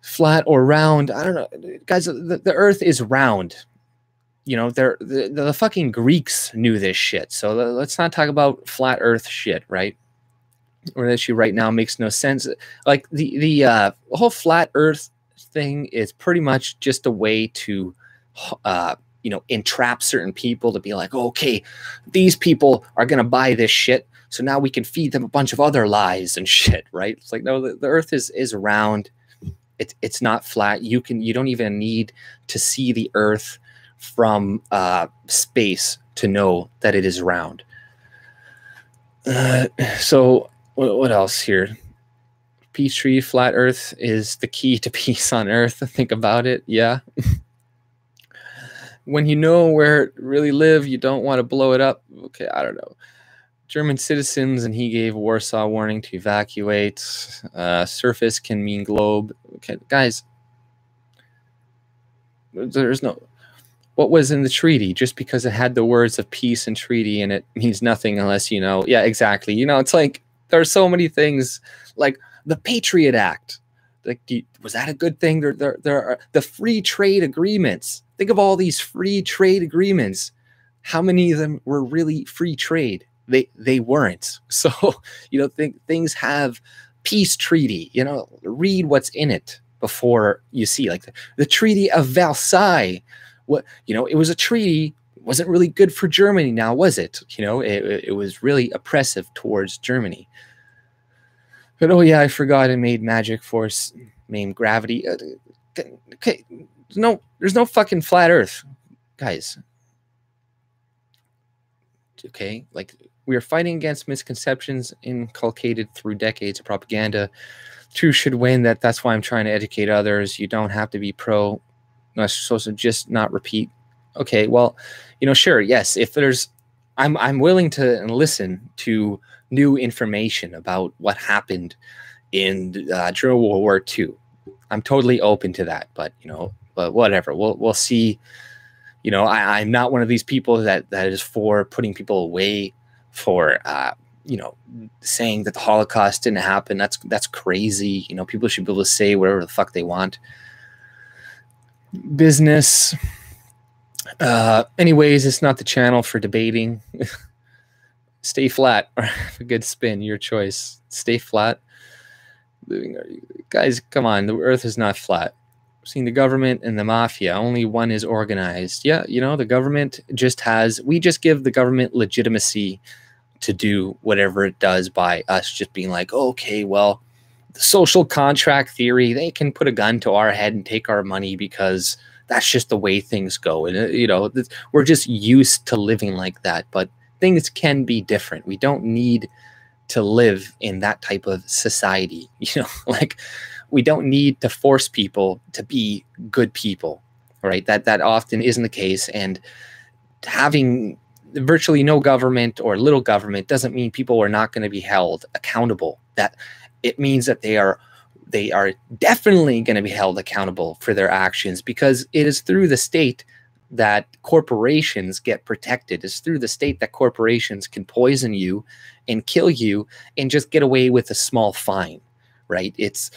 Flat or round, I don't know. Guys, the earth is round. The fucking Greeks knew this shit. So let's not talk about flat earth shit, right? Or that issue right now makes no sense. Like the whole flat earth thing is pretty much just a way to entrap certain people to be like, oh, okay, these people are gonna buy this shit, so now we can feed them a bunch of other lies and shit, right? It's like, no, the earth is round. It's not flat. You don't even need to see the earth from space to know that it is round. So what else here? Peace tree, flat earth is the key to peace on earth. Think about it. Yeah. When you know where it really live, you don't want to blow it up. Okay, I don't know. German citizens, and he gave Warsaw warning to evacuate. Surface can mean globe. Okay, guys. There's no... what was in the treaty? Just because it had the words of peace and treaty and it means nothing unless you know. Yeah, exactly. You know, it's like there are so many things, like the Patriot Act. Like, was that a good thing? There are the free trade agreements. Think of all these free trade agreements. How many of them were really free trade? They weren't. So, you know, things have peace treaty. You know, read what's in it before you see, like the Treaty of Versailles. What, you know, it was a treaty. It wasn't really good for Germany now, was it? You know, it was really oppressive towards Germany. But oh yeah, I forgot it made magic force named gravity. Okay, there's no fucking flat Earth, guys. Okay, like we are fighting against misconceptions inculcated through decades of propaganda. Truth should win. That's why I'm trying to educate others. You don't have to be pro. No, so just not repeat. Okay, well, you know, sure, yes. If there's, I'm willing to listen to new information about what happened in during World War II. I'm totally open to that, but you know, but whatever. We'll see. You know, I'm not one of these people that is for putting people away for you know, saying that the Holocaust didn't happen. That's crazy. You know, people should be able to say whatever the fuck they want. Business. Anyways, it's not the channel for debating. Stay flat or have a good spin. Your choice. Stay flat. Guys, come on. The Earth is not flat. We've seen the government and the mafia. Only one is organized. Yeah, you know, the government just has... We just give the government legitimacy to do whatever it does by us just being like, oh, okay, well, the social contract theory, they can put a gun to our head and take our money because that's just the way things go. And, you know, we're just used to living like that. But things can be different. We don't need to live in that type of society. You know, like we don't need to force people to be good people, right? That often isn't the case. And having virtually no government or little government doesn't mean people are not going to be held accountable. That it means that they are definitely going to be held accountable for their actions, because it is through the state that corporations get protected. It's through the state that corporations can poison you and kill you and just get away with a small fine, right? It's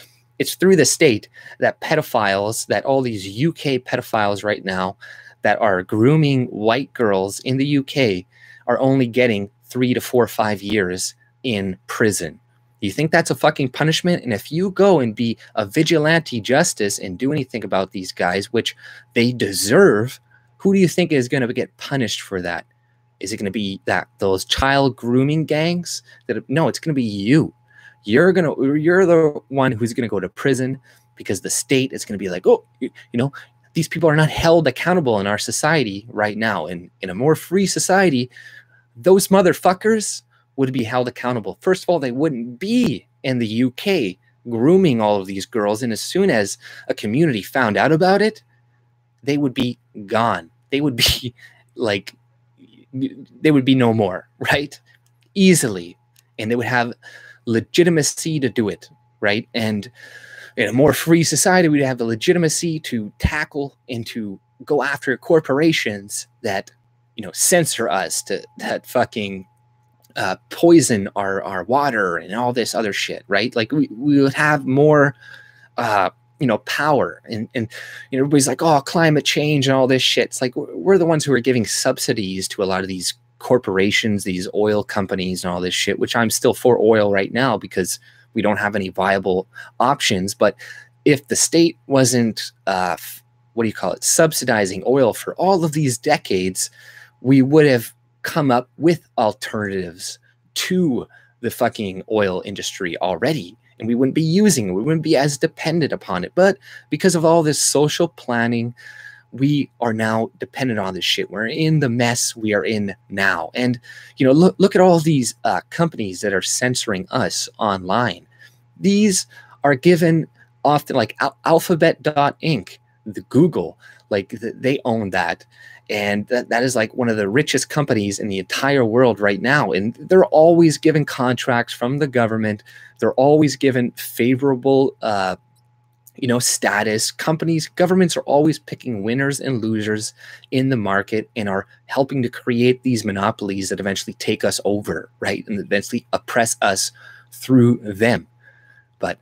through the state that pedophiles, that all these UK pedophiles right now that are grooming white girls in the UK are only getting 3 to 4 or 5 years in prison. You think that's a fucking punishment? And if you go and be a vigilante justice and do anything about these guys, which they deserve, who do you think is going to get punished for that? Is it going to be those child grooming gangs? No, it's going to be you. You're the one who's going to go to prison, because the state is going to be like, oh, you know, these people are not held accountable in our society right now. And in a more free society, those motherfuckers would be held accountable. First of all, they wouldn't be in the UK grooming all of these girls. And as soon as a community found out about it, they would be gone. They would be like, they would be no more, right? Easily. And they would have legitimacy to do it, right? And in a more free society, we'd have the legitimacy to tackle and to go after corporations that, you know, censor us, that fucking poison our water and all this other shit, right? Like we would have more, you know, power. And you know, everybody's like, oh, climate change and all this shit. It's like we're the ones who are giving subsidies to a lot of these corporations, these oil companies and all this shit, which I'm still for oil right now because we don't have any viable options. But if the state wasn't, what do you call it, subsidizing oil for all of these decades, we would have come up with alternatives to the fucking oil industry already. And we wouldn't be using it. We wouldn't be as dependent upon it. But because of all this social planning, we are now dependent on this shit. We're in the mess we are in now. And, you know, look at all these companies that are censoring us online. These are given often, like Alphabet.inc, the Google, like they own that. And that is like one of the richest companies in the entire world right now. And they're always given contracts from the government. They're always given favorable you know, status. Companies, governments are always picking winners and losers in the market and are helping to create these monopolies that eventually take us over, right? And eventually oppress us through them. But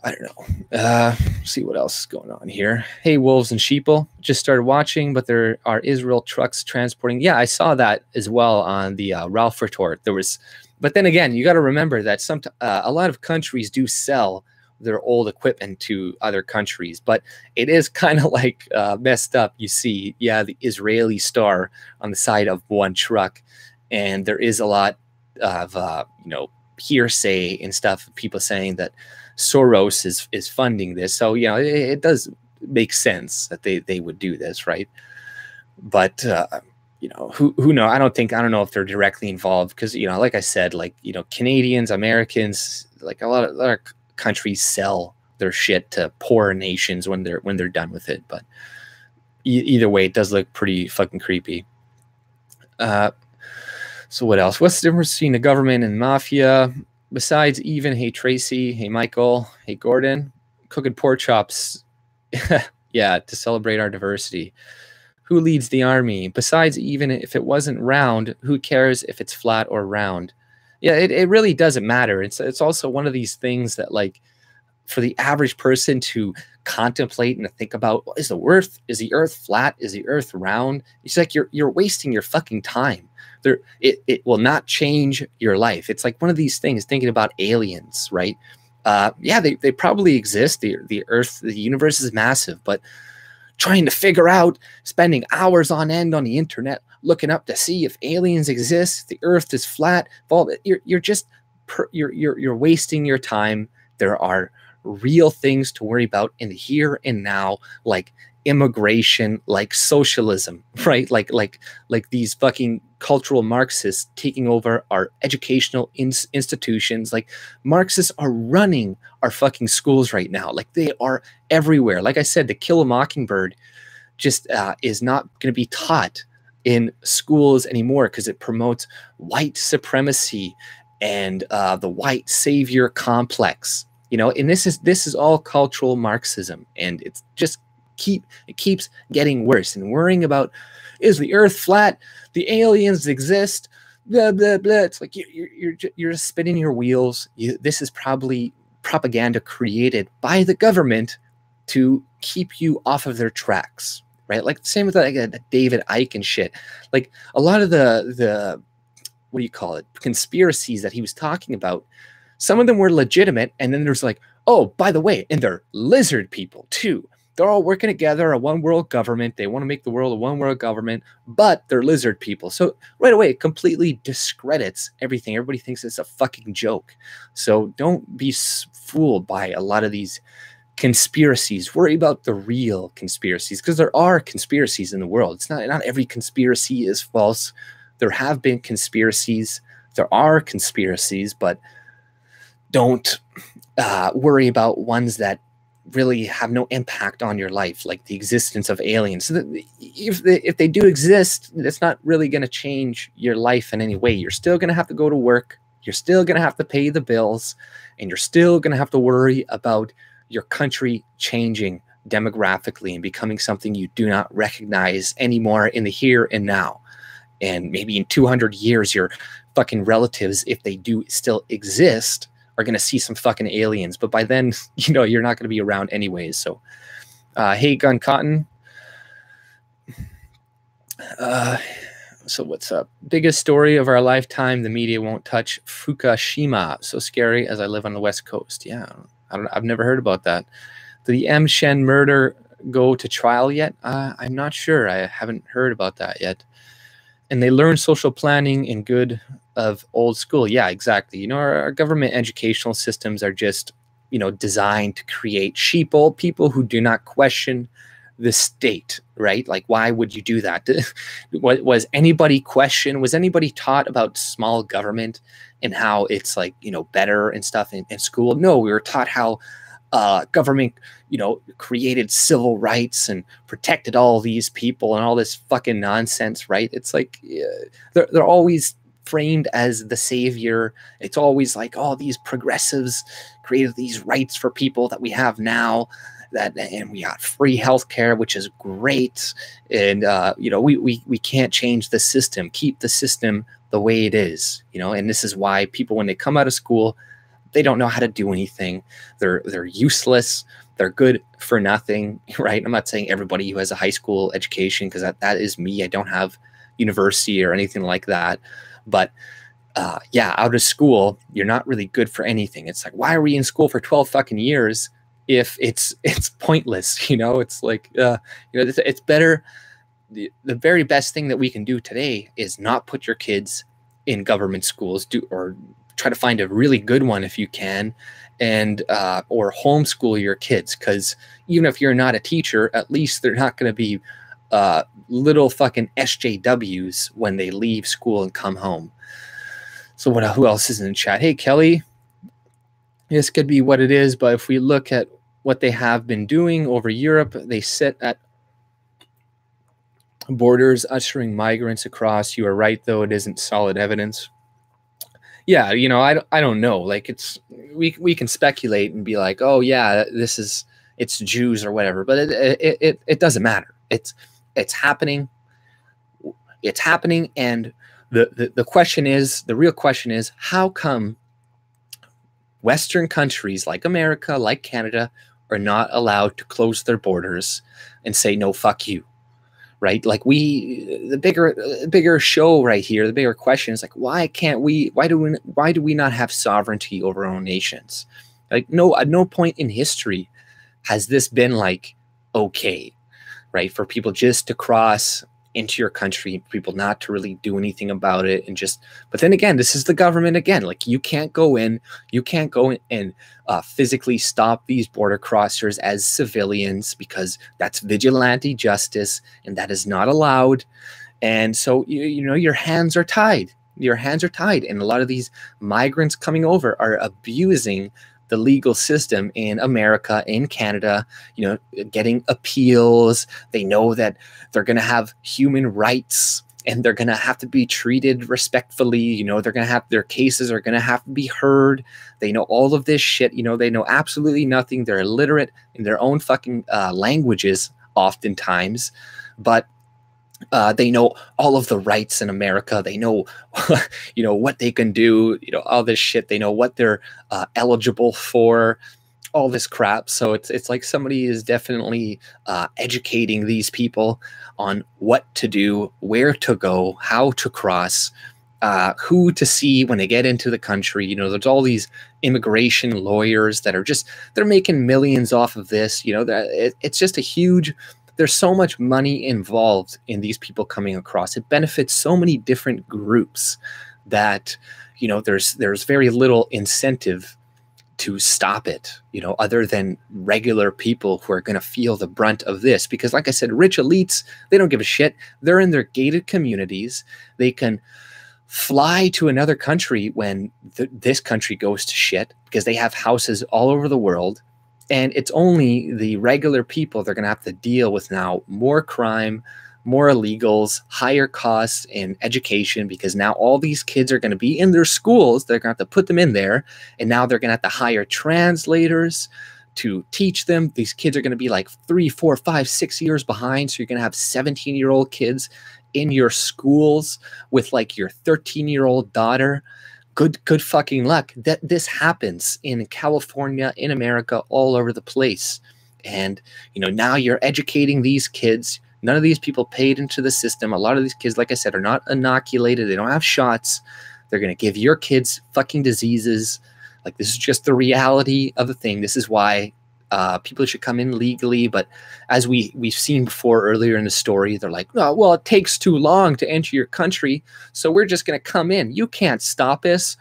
I don't know. See what else is going on here. Hey, Wolves and Sheeple, just started watching, but there are Israel trucks transporting. Yeah, I saw that as well on the Ralph retort. There was, but then again, you got to remember that a lot of countries do sell their old equipment to other countries, but it is kind of like messed up. You see, yeah, the Israeli star on the side of one truck, and there is a lot of you know, hearsay and stuff, people saying that Soros is funding this. So, you know, it does make sense that they would do this, right? But you know, who know? I don't know if they're directly involved, because, you know, like I said, like, you know, Canadians, Americans, like a lot of countries sell their shit to poor nations when they're done with it. But either way, it does look pretty fucking creepy. So what else? What's the difference between the government and mafia? Besides even, hey Tracy, hey Michael, hey Gordon, cooking pork chops, yeah, to celebrate our diversity. Who leads the army? Besides, even if it wasn't round, who cares if it's flat or round? Yeah, it really doesn't matter. It's also one of these things that, like, for the average person to contemplate and to think about, well, is the earth flat? Is the earth round? It's like you're wasting your fucking time. It will not change your life. It's like one of these things, thinking about aliens, right? Yeah, they probably exist. The earth, the universe is massive, but trying to figure out, spending hours on end on the internet looking up to see if aliens exist, the earth is flat, you're wasting your time. There are real things to worry about in the here and now, like immigration, like socialism, right? Like these fucking cultural Marxists taking over our educational institutions. Like, Marxists are running our fucking schools right now. Like, they are everywhere. Like I said, To Kill a Mockingbird just is not going to be taught in schools anymore because it promotes white supremacy and the white savior complex. You know, and this is all cultural Marxism, and it's just it keeps getting worse. And worrying about, is the earth flat? The aliens exist? Blah blah blah. It's like you're just spinning your wheels. This is probably propaganda created by the government to keep you off of their tracks, right? Like the same with like David Icke and shit. Like a lot of the what do you call it, conspiracies that he was talking about, some of them were legitimate, and then there's like, oh, by the way, and they're lizard people too. They're all working together, a one world government. They want to make the world a one world government, but they're lizard people. So right away, it completely discredits everything. Everybody thinks it's a fucking joke. So don't be fooled by a lot of these conspiracies. Worry about the real conspiracies, because there are conspiracies in the world. It's not every conspiracy is false. There have been conspiracies. There are conspiracies, but don't worry about ones that really have no impact on your life, like the existence of aliens. So if they do exist, it's not really going to change your life in any way. You're still going to have to go to work. You're still going to have to pay the bills, and you're still going to have to worry about your country changing demographically and becoming something you do not recognize anymore in the here and now. And maybe in 200 years, your fucking relatives, if they do still exist, are going to see some fucking aliens. But by then, you know, you're not going to be around anyways. So, hey, Gun Cotton. So what's up? Biggest story of our lifetime. The media won't touch Fukushima. So scary as I live on the West Coast. Yeah, I've never heard about that. Did the M. Shen murder go to trial yet? I'm not sure. I haven't heard about that yet. And they learn social planning in good of old school. Yeah, exactly. You know, our government educational systems are just, you know, designed to create sheeple, people who do not question the state, right? Like, why would you do that? Was anybody taught about small government and how it's like, you know, better and stuff in school? No, we were taught how government, you know, created civil rights and protected all these people and all this fucking nonsense, right? It's like they're always framed as the savior. It's always like, oh, these progressives created these rights for people that we have now, and we got free healthcare, which is great. And we can't change the system. Keep the system the way it is, and this is why people, when they come out of school, they don't know how to do anything. They're useless. They're good for nothing, right? I'm not saying everybody who has a high school education, because that is me. I don't have university or anything like that. But out of school, you're not really good for anything. It's like, why are we in school for 12 fucking years if it's pointless? It's like, it's better. The very best thing that we can do today is not put your kids in government schools, or try to find a really good one if you can, and or homeschool your kids, because even if you're not a teacher, at least they're not going to be little fucking SJWs when they leave school and come home. So who else is in the chat? Hey, Kelly, this could be what it is, but if we look at what they have been doing over Europe, they sit at borders ushering migrants across. You are right, though, it isn't solid evidence. Yeah, I don't know. Like, we can speculate and be like, oh yeah, it's Jews or whatever, but it doesn't matter. It's happening. It's happening, and the real question is, how come Western countries like America, like Canada, are not allowed to close their borders and say, no, fuck you? Right? Like, the bigger show right here, the bigger question is, like, why do we not have sovereignty over our own nations? Like, at no point in history has this been like, okay, right? For people just to cross into your country, people not to really do anything about it, but then again, this is the government again. Like, you can't go in and physically stop these border crossers as civilians, because that's vigilante justice, and that is not allowed. And so, your hands are tied. Your hands are tied, and a lot of these migrants coming over are abusing the legal system in America, in Canada, getting appeals. They know that they're going to have human rights, and they're going to have to be treated respectfully. They're going to have, their cases are going to have to be heard. They know all of this shit. They know absolutely nothing. They're illiterate in their own fucking languages oftentimes, but they know all of the rights in America. They know, what they can do, all this shit. They know what they're eligible for, all this crap. So it's like somebody is definitely educating these people on what to do, where to go, how to cross, who to see when they get into the country. There's all these immigration lawyers that are they're making millions off of this. It's just a huge... There's so much money involved in these people coming across. It benefits so many different groups that, there's very little incentive to stop it, other than regular people who are going to feel the brunt of this. Because like I said, rich elites, they don't give a shit. They're in their gated communities. They can fly to another country when this country goes to shit, because they have houses all over the world. And it's only the regular people they're going to have to deal with now. More crime, more illegals, higher costs in education, because now all these kids are going to be in their schools. They're going to have to put them in there. And now they're going to have to hire translators to teach them. These kids are going to be like 3, 4, 5, 6 years behind. So you're going to have 17-year-old kids in your schools with like your 13-year-old daughter. Good fucking luck that this happens in California, in America, all over the place. And, now you're educating these kids. None of these people paid into the system. A lot of these kids, like I said, are not inoculated. They don't have shots. They're going to give your kids fucking diseases. Like, this is just the reality of the thing. This is why people should come in legally. But as we've seen before earlier in the story, they're like, oh, well, it takes too long to enter your country, so we're just going to come in. You can't stop us.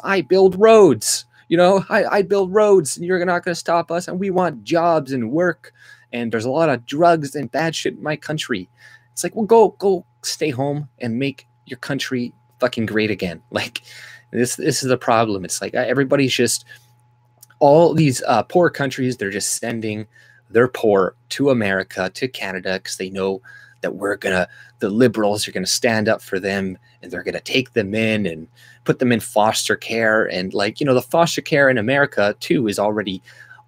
I build roads. I build roads, and you're not going to stop us. And we want jobs and work. And there's a lot of drugs and bad shit in my country. It's like, well, go stay home and make your country fucking great again. Like, this is the problem. It's like everybody's just... all these poor countries, they're just sending their poor to America, to Canada, because they know that the liberals are gonna stand up for them, and they're gonna take them in and put them in foster care. And like, you know, the foster care in America too is already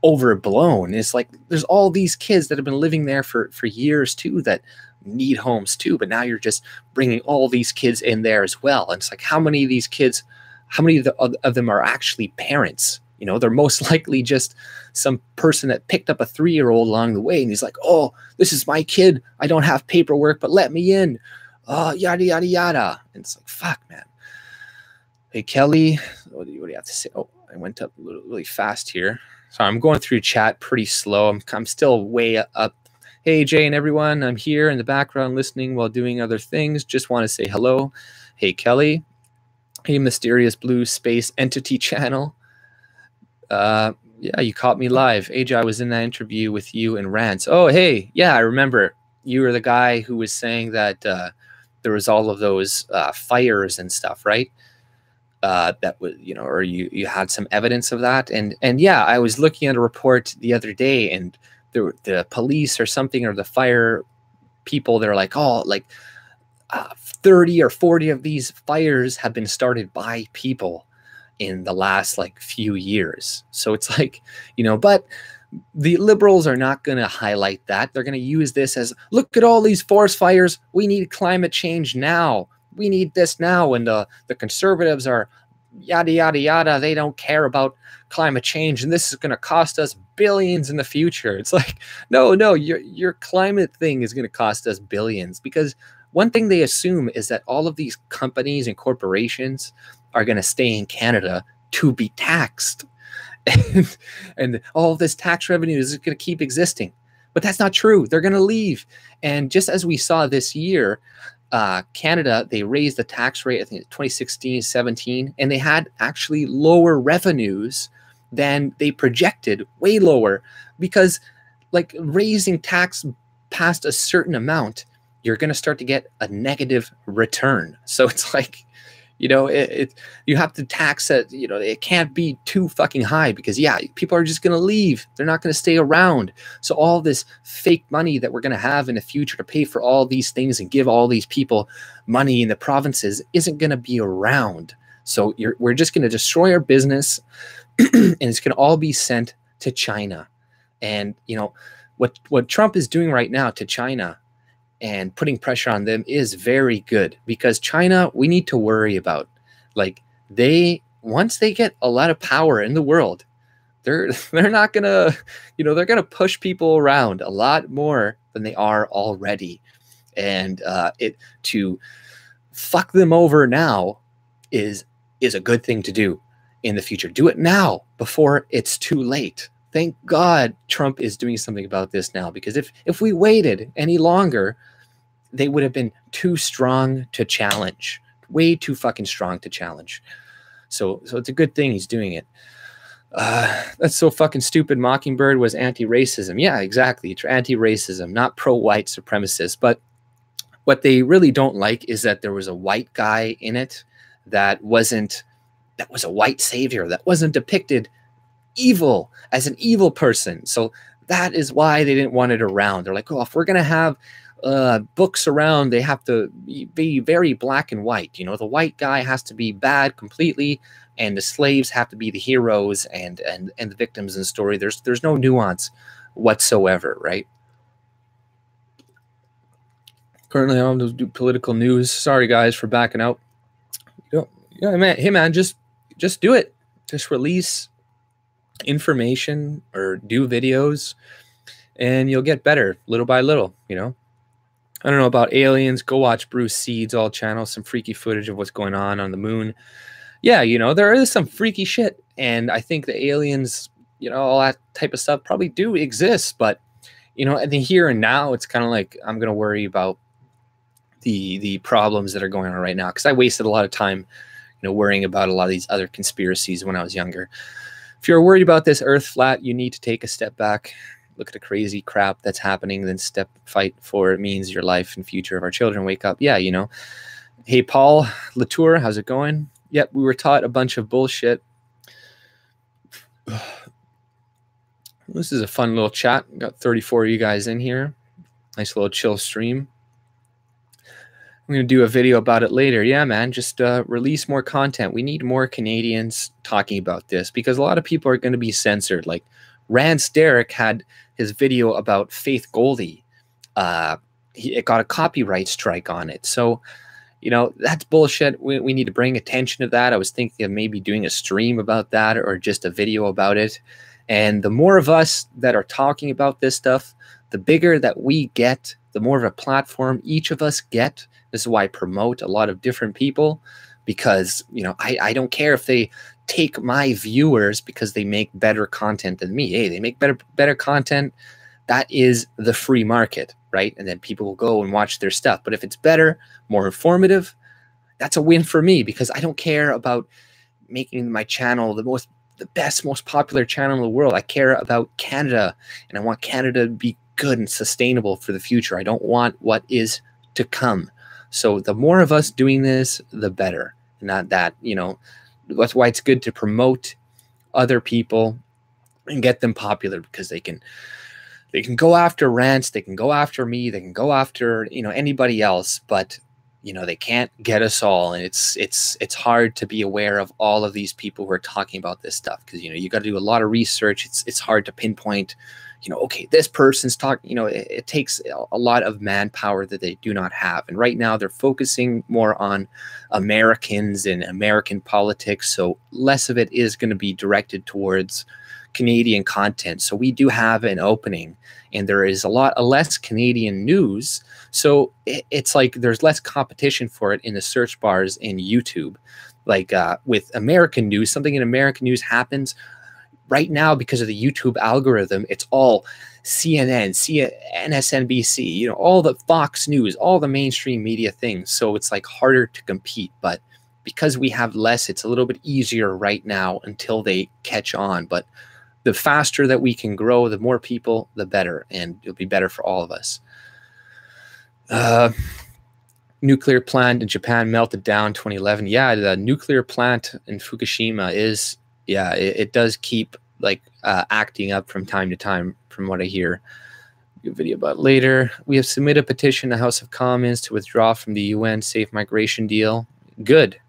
overblown. It's like there's all these kids that have been living there for years too that need homes too, but now you're just bringing all these kids in there as well. And it's like, how many of these kids, how many of them are actually parents? You know, they're most likely just some person that picked up a 3-year-old along the way, and he's like, oh, this is my kid, I don't have paperwork, but let me in, yada yada yada. And it's like, fuck, man. Hey Kelly, what do you have to say? Oh, I went up really fast here. So I'm going through chat pretty slow. I'm still way up. Hey, Jay and everyone, I'm here in the background listening while doing other things. Just want to say hello. Hey, Kelly. Hey, Mysterious Blue Space Entity Channel. Yeah, you caught me live. AJ, I was in that interview with you and Rants. Oh, hey, yeah, I remember. You were the guy who was saying that there was all of those fires and stuff, right? That was, you know, or you had some evidence of that. And yeah, I was looking at a report the other day, and the police or something, or the fire people, they're like, oh, like 30 or 40 of these fires have been started by people in the last like few years. So it's like, you know, but the liberals are not going to highlight that. They're going to use this as, look at all these forest fires. We need climate change now. We need this now. And the conservatives are yada, yada, yada. They don't care about climate change, and this is going to cost us billions in the future. It's like, no, your climate thing is going to cost us billions, because one thing they assume is that all of these companies and corporations are going to stay in Canada to be taxed. And all this tax revenue is going to keep existing. But that's not true. They're going to leave. And just as we saw this year, Canada, they raised the tax rate, I think 2016, 17, and they had actually lower revenues than they projected, way lower, because like raising tax past a certain amount, you're going to start to get a negative return. So it's like, you know, you have to tax it, you know, it can't be too fucking high, because yeah, people are just going to leave. They're not going to stay around. So all this fake money that we're going to have in the future to pay for all these things and give all these people money in the provinces isn't going to be around. So we're just going to destroy our business, and it's going to all be sent to China. And, you know, what Trump is doing right now to China and putting pressure on them is very good, because China, we need to worry about, like, once they get a lot of power in the world, they're not gonna, you know, they're gonna push people around a lot more than they are already. And to fuck them over now is a good thing to do in the future. Do it now before it's too late. Thank God Trump is doing something about this now, because if we waited any longer, they would have been too strong to challenge, way too fucking strong to challenge. So it's a good thing he's doing it. That's so fucking stupid. Mockingbird was anti-racism. Yeah, exactly. It's anti-racism, not pro-white supremacist. But what they really don't like is that there was a white guy in it that was a white savior, that wasn't depicted evil as an evil person. So that is why they didn't want it around. They're like, oh, if we're going to have books around, they have to be very black and white. You know, the white guy has to be bad completely, and the slaves have to be the heroes and the victims in the story. There's no nuance whatsoever, right? Currently, I don't do political news. Sorry, guys, for backing out. Yeah, man. Hey, man, just do it. Just release information or do videos, and you'll get better little by little. You know, I don't know about aliens. Go watch Bruce Seed's all channel, some freaky footage of what's going on the moon. Yeah, you know, there is some freaky shit, and I think the aliens, you know, all that type of stuff probably do exist. But you know, at the here and now, it's kind of like I'm gonna worry about the problems that are going on right now, because I wasted a lot of time, you know, worrying about a lot of these other conspiracies when I was younger. If you're worried about this Earth flat, you need to take a step back, look at the crazy crap that's happening, then fight for it means your life and future of our children. Wake up. Yeah, you know. Hey, Paul Latour, how's it going? Yep, we were taught a bunch of bullshit. This is a fun little chat. Got 34 of you guys in here. Nice little chill stream. I'm going to do a video about it later. Yeah, man, just release more content. We need more Canadians talking about this because a lot of people are going to be censored. Like Rance Derrick had his video about Faith Goldie. It got a copyright strike on it. So, you know, that's bullshit. We need to bring attention to that. I was thinking of maybe doing a stream about that or just a video about it. And the more of us that are talking about this stuff, the bigger that we get, the more of a platform each of us get. This is why I promote a lot of different people, because, you know, I don't care if they take my viewers because they make better content than me. Hey, they make better content. That is the free market, right? And then people will go and watch their stuff. But if it's better, more informative, that's a win for me because I don't care about making my channel the best, most popular channel in the world. I care about Canada, and I want Canada to be good and sustainable for the future. I don't want what is to come. So the more of us doing this, the better. Not that, you know, that's why it's good to promote other people and get them popular, because they can go after Rance, they can go after me, they can go after, you know, anybody else, but, you know, they can't get us all. And it's hard to be aware of all of these people who are talking about this stuff, because, you know, you got to do a lot of research. It's hard to pinpoint, you know, okay, this person's talking, you know, it takes a lot of manpower that they do not have. And right now they're focusing more on Americans and American politics. So less of it is going to be directed towards Canadian content. So we do have an opening, and there is a lot less Canadian news. So it's like there's less competition for it in the search bars in YouTube. Like with American news, something in American news happens right now because of the YouTube algorithm. It's all CNN, MSNBC, you know, all the Fox News, all the mainstream media things. So it's like harder to compete. But because we have less, it's a little bit easier right now until they catch on. But the faster that we can grow, the more people, the better, and it'll be better for all of us. Nuclear plant in Japan melted down 2011. Yeah, the nuclear plant in Fukushima is, yeah, it does keep like acting up from time to time, from what I hear. A video about later. We have submitted a petition to House of Commons to withdraw from the UN safe migration deal. Good.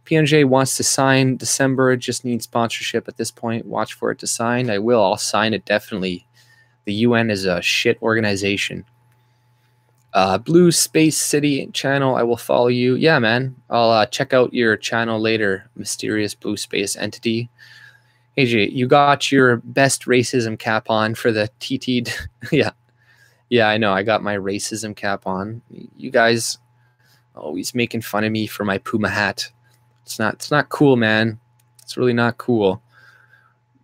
PNJ wants to sign December, just needs sponsorship at this point. Watch for it to sign. I will. I'll sign it definitely. The UN is a shit organization. Blue Space City channel, I will follow you. Yeah, man. I'll check out your channel later. Mysterious Blue Space Entity. AJ, you got your best racism cap on for the TT. Yeah, I know. I got my racism cap on. You guys always making fun of me for my Puma hat. It's not cool, man. It's really not cool.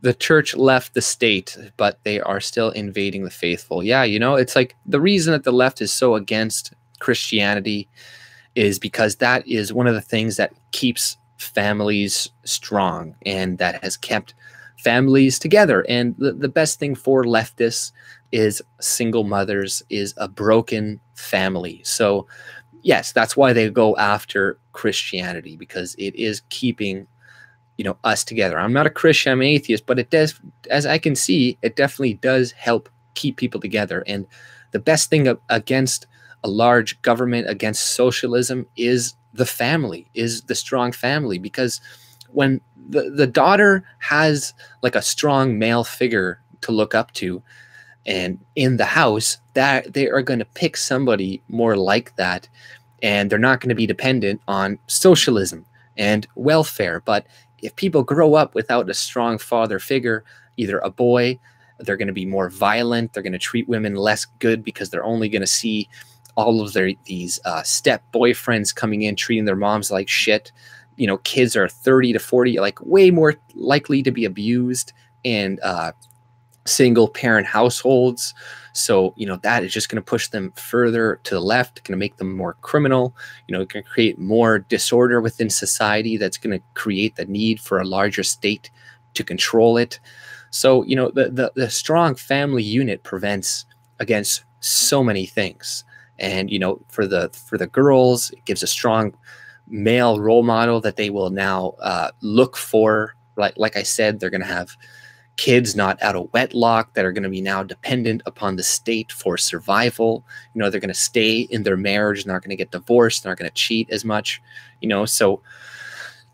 The church left the state, but they are still invading the faithful. Yeah, you know, it's like the reason that the left is so against Christianity is because that is one of the things that keeps families strong and that has kept families together. And the best thing for leftists is single mothers, is a broken family. So yes, that's why they go after Christianity, because it is keeping, you know, us together. I'm not a Christian, I'm an atheist, but it does, as I can see, it definitely does help keep people together. And the best thing against a large government, against socialism, is the family, is the strong family. Because when the daughter has like a strong male figure to look up to, and in the house, that they are going to pick somebody more like that, and they're not going to be dependent on socialism and welfare. But if people grow up without a strong father figure, either a boy, they're going to be more violent, they're going to treat women less good because they're only going to see all of these step boyfriends coming in, treating their moms like shit. You know, kids are 30 to 40, like way more likely to be abused in single parent households. So, you know, that is just going to push them further to the left, going to make them more criminal. You know, it can create more disorder within society that's going to create the need for a larger state to control it. So, you know, the strong family unit prevents against so many things. And, you know, for the girls, it gives a strong male role model that they will now look for. Like I said, they're going to have kids not out of wedlock that are going to be now dependent upon the state for survival. You know, they're going to stay in their marriage, not going to get divorced, not going to cheat as much, you know. So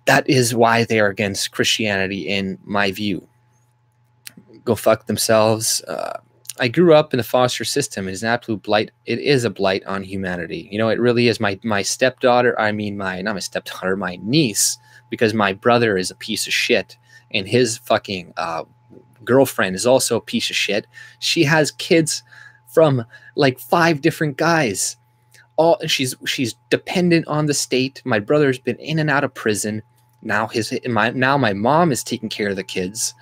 that is why they are against Christianity, in my view. Go fuck themselves. I grew up in the foster system. It is an absolute blight. It is a blight on humanity. You know, it really is. My stepdaughter, I mean, not my stepdaughter, my niece, because my brother is a piece of shit, and his fucking girlfriend is also a piece of shit. She has kids from like 5 different guys. She's dependent on the state. My brother's been in and out of prison. Now my mom is taking care of the kids.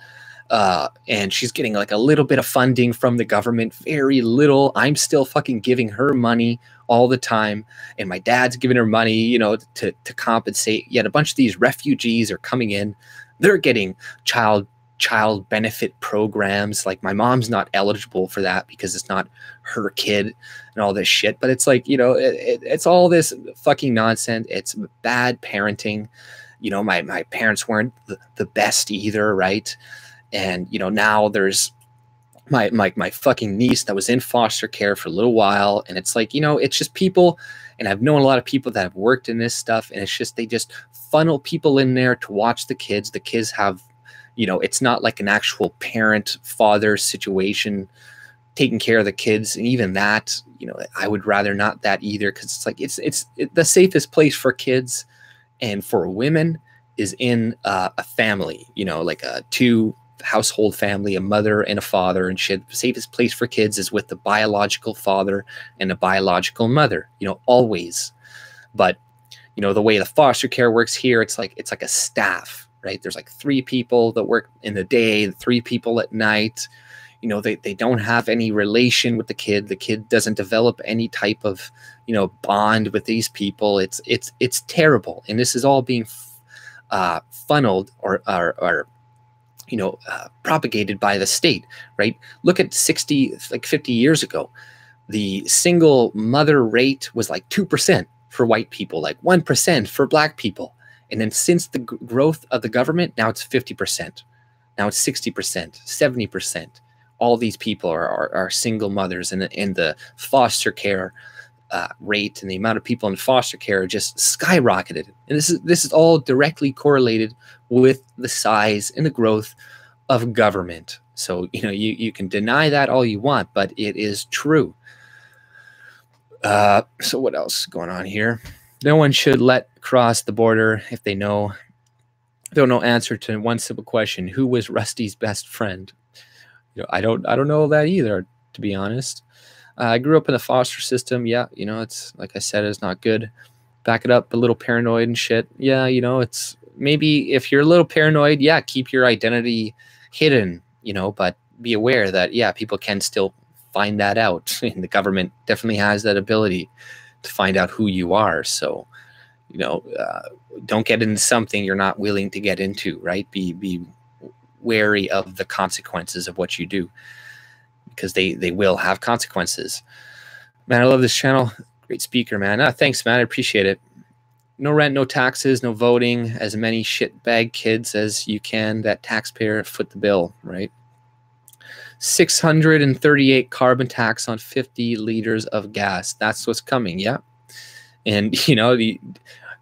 And she's getting like a little bit of funding from the government, very little. I'm still fucking giving her money all the time, and my dad's giving her money, you know, to compensate. Yet a bunch of these refugees are coming in. They're getting child benefit programs. Like, my mom's not eligible for that because it's not her kid and all this shit. But it's like, you know, it's all this fucking nonsense. It's bad parenting. You know, my parents weren't the best either, right? And, you know, now there's my fucking niece that was in foster care for a little while. And it's like, you know, it's just people. And I've known a lot of people that have worked in this stuff. And it's just, they just funnel people in there to watch the kids. The kids have, you know, it's not like an actual parent father situation taking care of the kids. And even that, you know, I would rather not that either. Cause it's like, it's the safest place for kids and for women is in a family, you know, like a 2 household family, a mother and a father and shit. The safest place for kids is with the biological father and the biological mother, you know, always. But, you know, the way the foster care works here, it's like a staff, right? There's like 3 people that work in the day, 3 people at night. You know, they don't have any relation with the kid. The kid doesn't develop any type of, you know, bond with these people. It's terrible. And this is all being funneled or you know, propagated by the state, right? Look at 50 years ago, the single mother rate was like 2% for white people, like 1% for black people. And then since the growth of the government, now it's 50%. Now it's 60%, 70%. All these people are single mothers, and the foster care rate and the amount of people in foster care just skyrocketed. And this is all directly correlated with the size and the growth of government. So, you know, you can deny that all you want, but it is true. So what else is going on here? No one should let cross the border if they don't know answer to one simple question: who was Rusty's best friend? You know, I don't know that either, to be honest. I grew up in the foster system. Yeah, you know, it's like I said, it's not good. Back it up, a little paranoid and shit. Yeah, you know, it's maybe if you're a little paranoid, yeah, keep your identity hidden, you know, but be aware that, yeah, people can still find that out. And the government definitely has that ability to find out who you are. So, you know, don't get into something you're not willing to get into, right? Be wary of the consequences of what you do, because they will have consequences. Man, I love this channel. Great speaker, man. Thanks, man. I appreciate it. No rent, no taxes, no voting. As many shitbag kids as you can. That taxpayer foot the bill, right? 638 carbon tax on 50 liters of gas. That's what's coming, yeah. And, you know,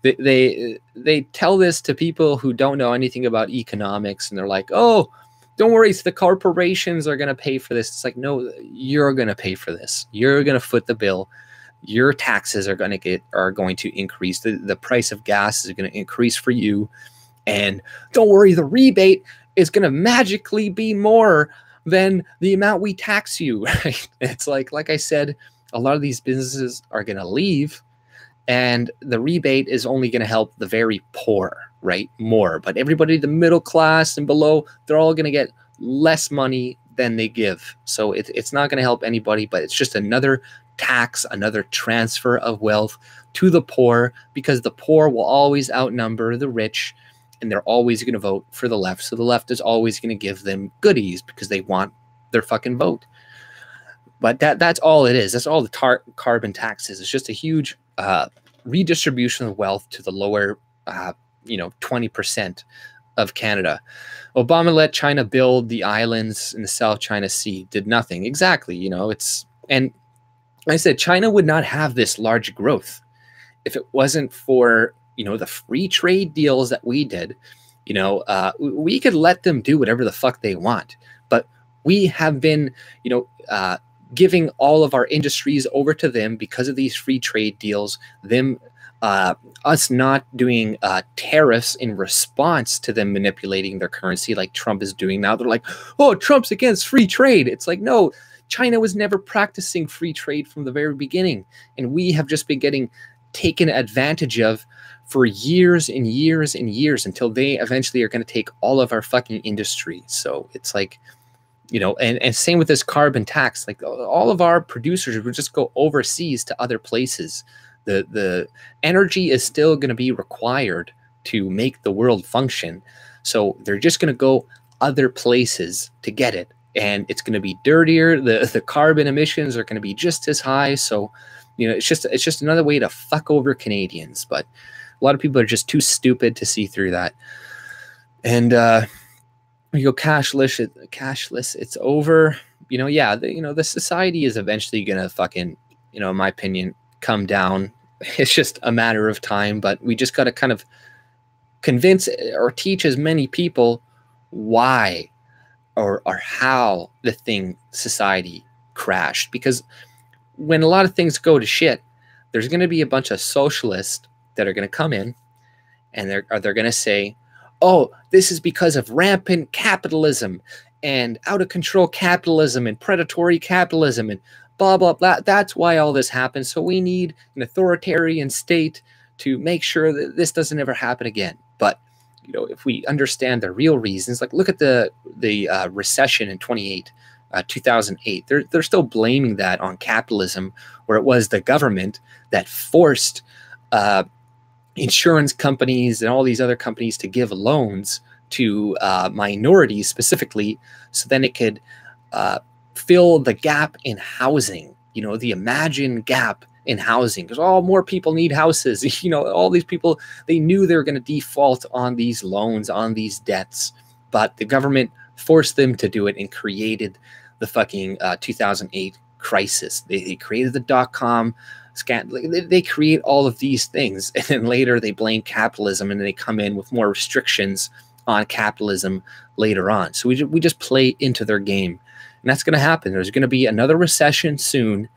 they tell this to people who don't know anything about economics, and they're like, oh, don't worry, the corporations are going to pay for this. It's like, no, you're going to pay for this. You're going to foot the bill. Your taxes are going to increase. The price of gas is going to increase for you. And don't worry, the rebate is going to magically be more than the amount we tax you. Right? It's like I said, a lot of these businesses are going to leave, and the rebate is only going to help the very poor, right? More. But everybody, the middle class and below, they're all going to get less money than they give. So it's not going to help anybody, but it's just another tax, another transfer of wealth to the poor, because the poor will always outnumber the rich, and they're always going to vote for the left. So the left is always going to give them goodies because they want their fucking vote. But that's all it is. That's all the carbon tax is. It's just a huge redistribution of wealth to the lower, 20% of Canada. Obama let China build the islands in the South China Sea, did nothing. Exactly, you know, and like I said, China would not have this large growth if it wasn't for, you know, the free trade deals that we did. You know, we could let them do whatever the fuck they want, but we have been, you know, giving all of our industries over to them because of these free trade deals, us not doing tariffs in response to them manipulating their currency like Trump is doing now. They're like, oh, Trump's against free trade. It's like, no, China was never practicing free trade from the very beginning. And we have just been getting taken advantage of for years and years and years until they eventually are going to take all of our fucking industry. So it's like, you know, and same with this carbon tax, like all of our producers would just go overseas to other places. The energy is still going to be required to make the world function. So they're just going to go other places to get it. And it's going to be dirtier. The carbon emissions are going to be just as high. So, you know, it's just another way to fuck over Canadians. But a lot of people are just too stupid to see through that. And you go cashless, it's over. You know, yeah, the society is eventually going to fucking, you know, in my opinion, come down. It's just a matter of time. But we just got to kind of convince or teach as many people why or how the society crashed. Because when a lot of things go to shit, there's going to be a bunch of socialists that are going to come in, and they're going to say, oh, this is because of rampant capitalism and out of control capitalism and predatory capitalism and blah, blah, blah. That's why all this happens. So we need an authoritarian state to make sure that this doesn't ever happen again. But, you know, if we understand the real reasons, like look at the recession in 2008, they're still blaming that on capitalism, where it was the government that forced insurance companies and all these other companies to give loans to minorities specifically, so then it could fill the gap in housing, you know, the imagined gap in housing, because more people need houses. You know, all these people, they knew they were going to default on these loans, on these debts, but the government forced them to do it and created the fucking 2008 crisis. They created the .com they create all of these things, and then later they blame capitalism, and then they come in with more restrictions on capitalism later on. So we just play into their game, and that's going to happen. There's going to be another recession soon,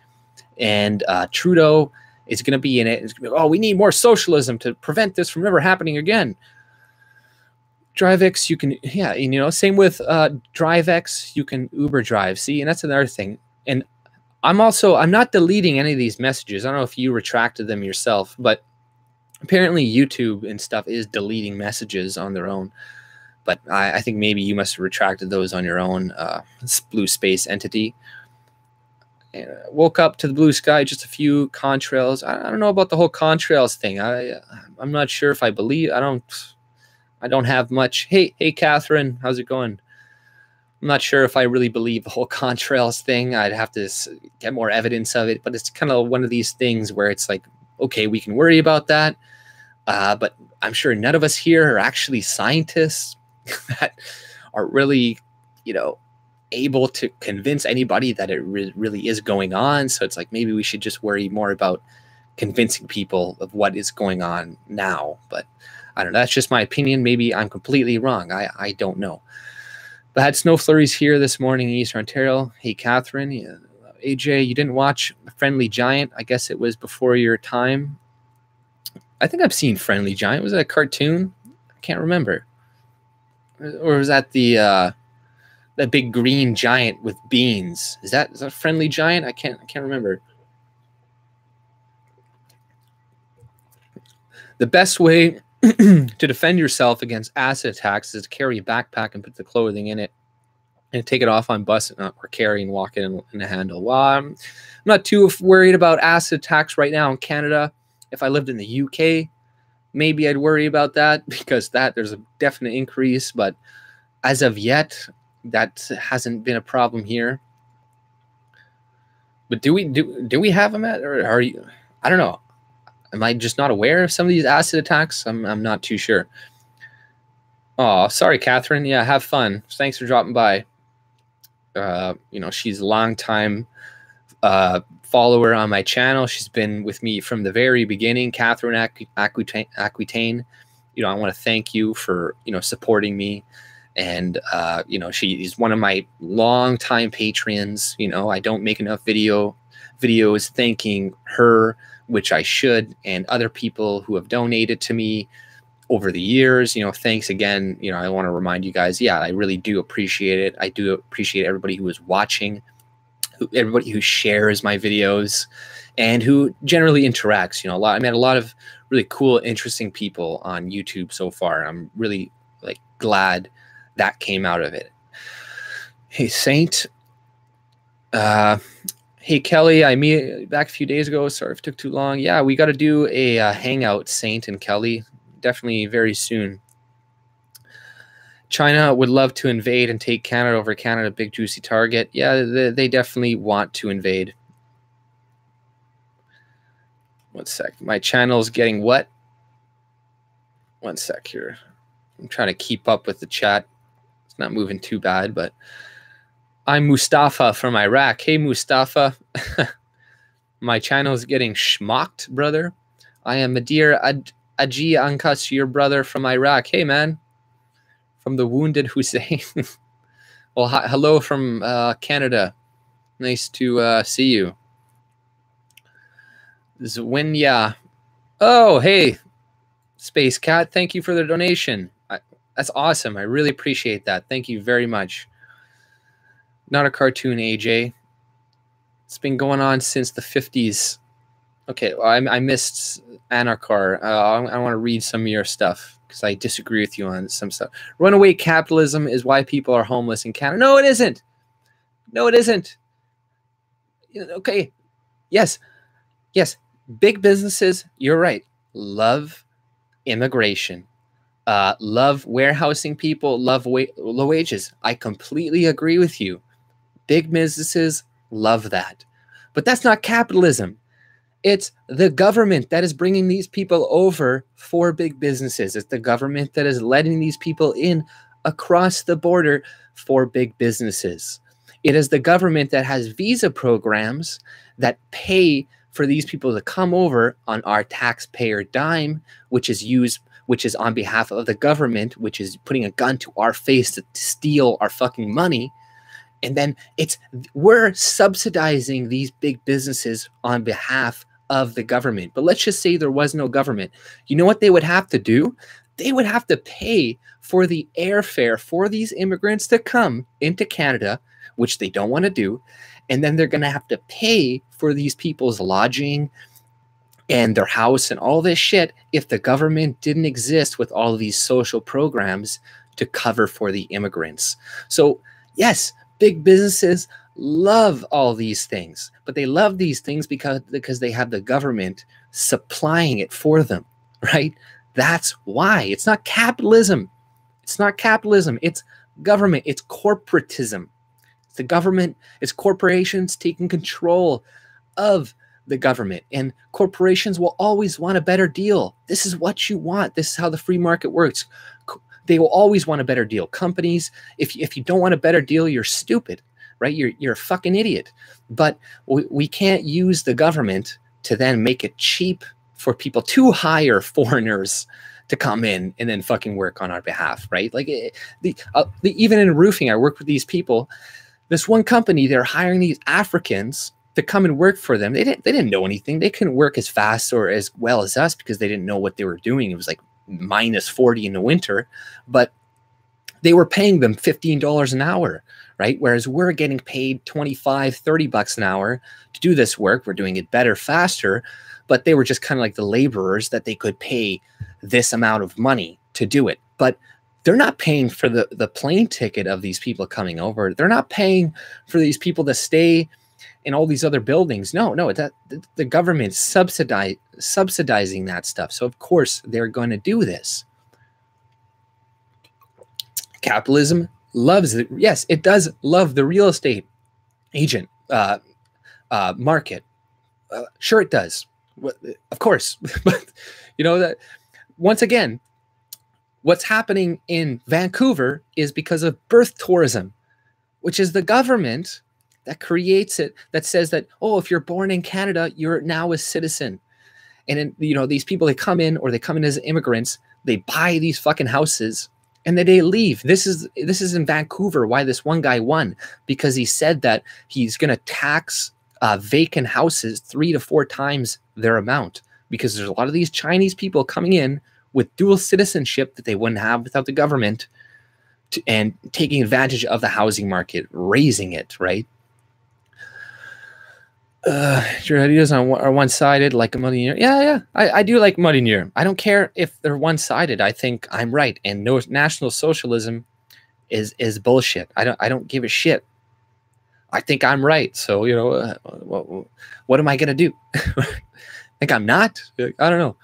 and Trudeau is going to be in it. It's going to be, oh, we need more socialism to prevent this from ever happening again. DriveX, you can, yeah, you know, same with DriveX, you can Uber drive. See, and that's another thing. And I'm not deleting any of these messages. I don't know if you retracted them yourself, but apparently YouTube and stuff is deleting messages on their own. But I think maybe you must have retracted those on your own blue space entity. Woke up to the blue sky, just a few contrails. I don't know about the whole contrails thing. I'm not sure if I believe. I don't have much. Hey, Catherine, how's it going? I'm not sure if I really believe the whole contrails thing. I'd have to get more evidence of it, but it's kind of one of these things where it's like, okay, we can worry about that, but I'm sure none of us here are actually scientists that are really, you know, able to convince anybody that it really is going on. So it's like, maybe we should just worry more about convincing people of what is going on now. But I don't know. That's just my opinion. Maybe I'm completely wrong. I don't know. But I had snow flurries here this morning in Eastern Ontario. Hey, Catherine. AJ, you didn't watch Friendly Giant. I guess it was before your time. I think I've seen Friendly Giant. Was that a cartoon? I can't remember. Or was that that big green giant with beans? Is that Friendly Giant? I can't remember. The best way to defend yourself against acid attacks is to carry a backpack and put the clothing in it and take it off on bus or carry and walk it in a handle. Well, I'm not too worried about acid attacks right now in Canada. If I lived in the UK, maybe I'd worry about that, because there's a definite increase. But as of yet, that hasn't been a problem here. But do we have them or are you? I don't know. Am I just not aware of some of these acid attacks? I'm not too sure. Oh, sorry, Catherine. Yeah, have fun. Thanks for dropping by. You know, she's a long time follower on my channel. She's been with me from the very beginning. Catherine Aquitaine. You know, I want to thank you for, you know, supporting me. And, you know, she's one of my longtime patrons. You know, I don't make enough videos thanking her, which I should, and other people who have donated to me over the years. You know, thanks again. You know, I want to remind you guys, yeah, I really do appreciate it. I do appreciate everybody who is watching, everybody who shares my videos, and who generally interacts. You know, I met a lot of really cool, interesting people on YouTube so far. I'm really like glad that came out of it. Hey, Saint. Hey, Kelly, I met back a few days ago. Sorry if it took too long. Yeah, we got to do a hangout, Saint and Kelly. Definitely very soon. China would love to invade and take Canada over. Canada, big juicy target. Yeah, they definitely want to invade. 1 sec. My channel's getting what? 1 sec here. I'm trying to keep up with the chat. It's not moving too bad, but I'm Mustafa from Iraq. Hey, Mustafa. My channel's getting schmocked, brother. I am Madir Aji Ankas, your brother from Iraq. Hey, man. From the wounded Hussein. Well, hello from Canada. Nice to see you. Zwinya. Oh, hey, Space Cat. Thank you for the donation. That's awesome. I really appreciate that. Thank you very much. Not a cartoon, AJ. It's been going on since the 50s. Okay, well, I missed Anarchar. I want to read some of your stuff because I disagree with you on some stuff. Runaway capitalism is why people are homeless in Canada. No, it isn't. No, it isn't. Okay. Yes. Yes. Big businesses, you're right, love immigration, love warehousing people, love low wages. I completely agree with you. Big businesses love that. But that's not capitalism. It's the government that is bringing these people over for big businesses. It's the government that is letting these people in across the border for big businesses. It is the government that has visa programs that pay for these people to come over on our taxpayer dime, which is on behalf of the government, which is putting a gun to our face to steal our fucking money. And then we're subsidizing these big businesses on behalf of the government. But let's just say there was no government. You know what they would have to do? They would have to pay for the airfare for these immigrants to come into Canada, which they don't want to do. And then they're going to have to pay for these people's lodging and their house and all this shit if the government didn't exist with all of these social programs to cover for the immigrants. So yes, big businesses love all these things, but they love these things because they have the government supplying it for them, right? That's why. It's not capitalism. It's not capitalism. It's government. It's corporatism. It's the government. It's corporations taking control of the government, and corporations will always want a better deal. This is what you want. This is how the free market works. They will always want a better deal. Companies, if you don't want a better deal, you're stupid, right? You're a fucking idiot. But we can't use the government to then make it cheap for people to hire foreigners to come in and then fucking work on our behalf, right? Like even in roofing, I work with these people. This one company, they're hiring these Africans to come and work for them. They didn't know anything. They couldn't work as fast or as well as us because they didn't know what they were doing. It was like minus 40 in the winter, but they were paying them $15 an hour, right? Whereas we're getting paid 25, 30 bucks an hour to do this work. We're doing it better, faster, but they were just kind of like the laborers that they could pay this amount of money to do it. But they're not paying for the plane ticket of these people coming over. They're not paying for these people to stay in all these other buildings. No, the government's subsidizing that stuff. So of course they're going to do this. Capitalism loves it. Yes, it does love the real estate agent market. Sure, it does. Of course, but you know that once again, What's happening in Vancouver is because of birth tourism, which is the government that creates it, that says that, oh, if you're born in Canada, you're now a citizen. And then, you know, these people, they come in as immigrants, they buy these fucking houses, and then they leave. This is in Vancouver why this one guy won, because he said that he's going to tax vacant houses 3 to 4 times their amount, because there's a lot of these Chinese people coming in with dual citizenship that they wouldn't have without the government, and taking advantage of the housing market, raising it, right? Your ideas are one-sided, like a Muddy Near. Yeah, I do like Muddy Near. I don't care if they're one-sided. I think I'm right, and no, National Socialism is bullshit. I don't give a shit. I think I'm right. So, you know, what am I gonna do? Think I'm not? I don't know.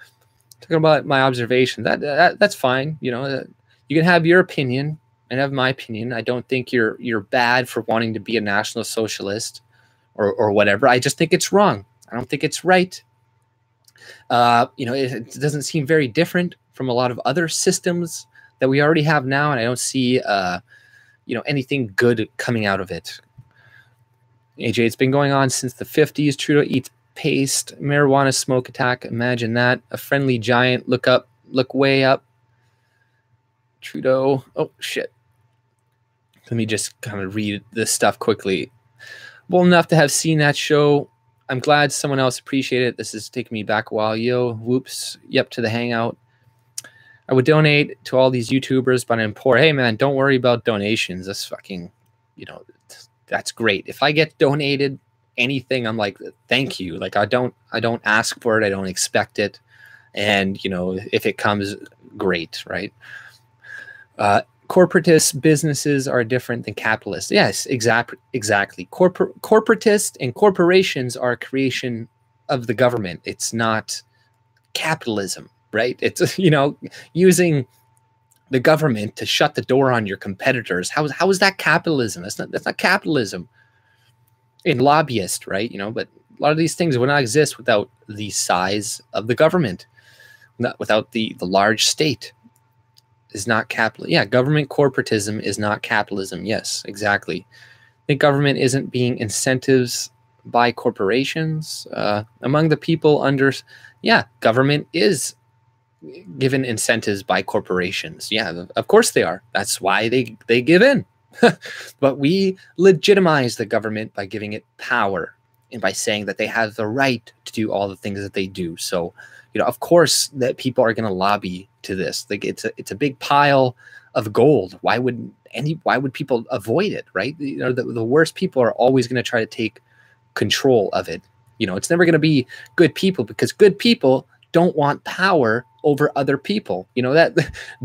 Talking about my observation, that's fine. You know, you can have your opinion and have my opinion. I don't think you're bad for wanting to be a National Socialist or whatever. I just think it's wrong. I don't think it's right. You know, it doesn't seem very different from a lot of other systems that we already have now, and I don't see you know, anything good coming out of it. AJ, it's been going on since the 50s. Trudeau eats paste, marijuana smoke attack. Imagine that. A friendly giant. Look way up. Trudeau. Oh shit. Let me just kind of read this stuff quickly. Well enough to have seen that show. I'm glad someone else appreciated it. This is taking me back a while. Yo, whoops. Yep, to the hangout. I would donate to all these YouTubers, but I'm poor. Hey man, don't worry about donations. That's fucking, you know, that's great. If I get donated anything, I'm like, thank you. Like I don't ask for it. I don't expect it. And you know, if it comes, great, right? Corporatist businesses are different than capitalists. Yes, exactly. Corporatist and corporations are a creation of the government. It's not capitalism, right? It's, you know, using the government to shut the door on your competitors. How is that capitalism? That's not capitalism. In lobbyist, right? You know, but a lot of these things would not exist without the size of the government, without the large state. Is not capital. Yeah, government corporatism is not capitalism. Yes, exactly. I think government isn't being incentives by corporations among the people under. Yeah, government is given incentives by corporations. Yeah, of course they are. That's why they give in. But we legitimize the government by giving it power and by saying that they have the right to do all the things that they do. So, you know, of course that people are going to lobby to this. Like it's a big pile of gold. Why would people avoid it, right? You know, the worst people are always going to try to take control of it. You know, it's never going to be good people, because good people don't want power over other people. You know, that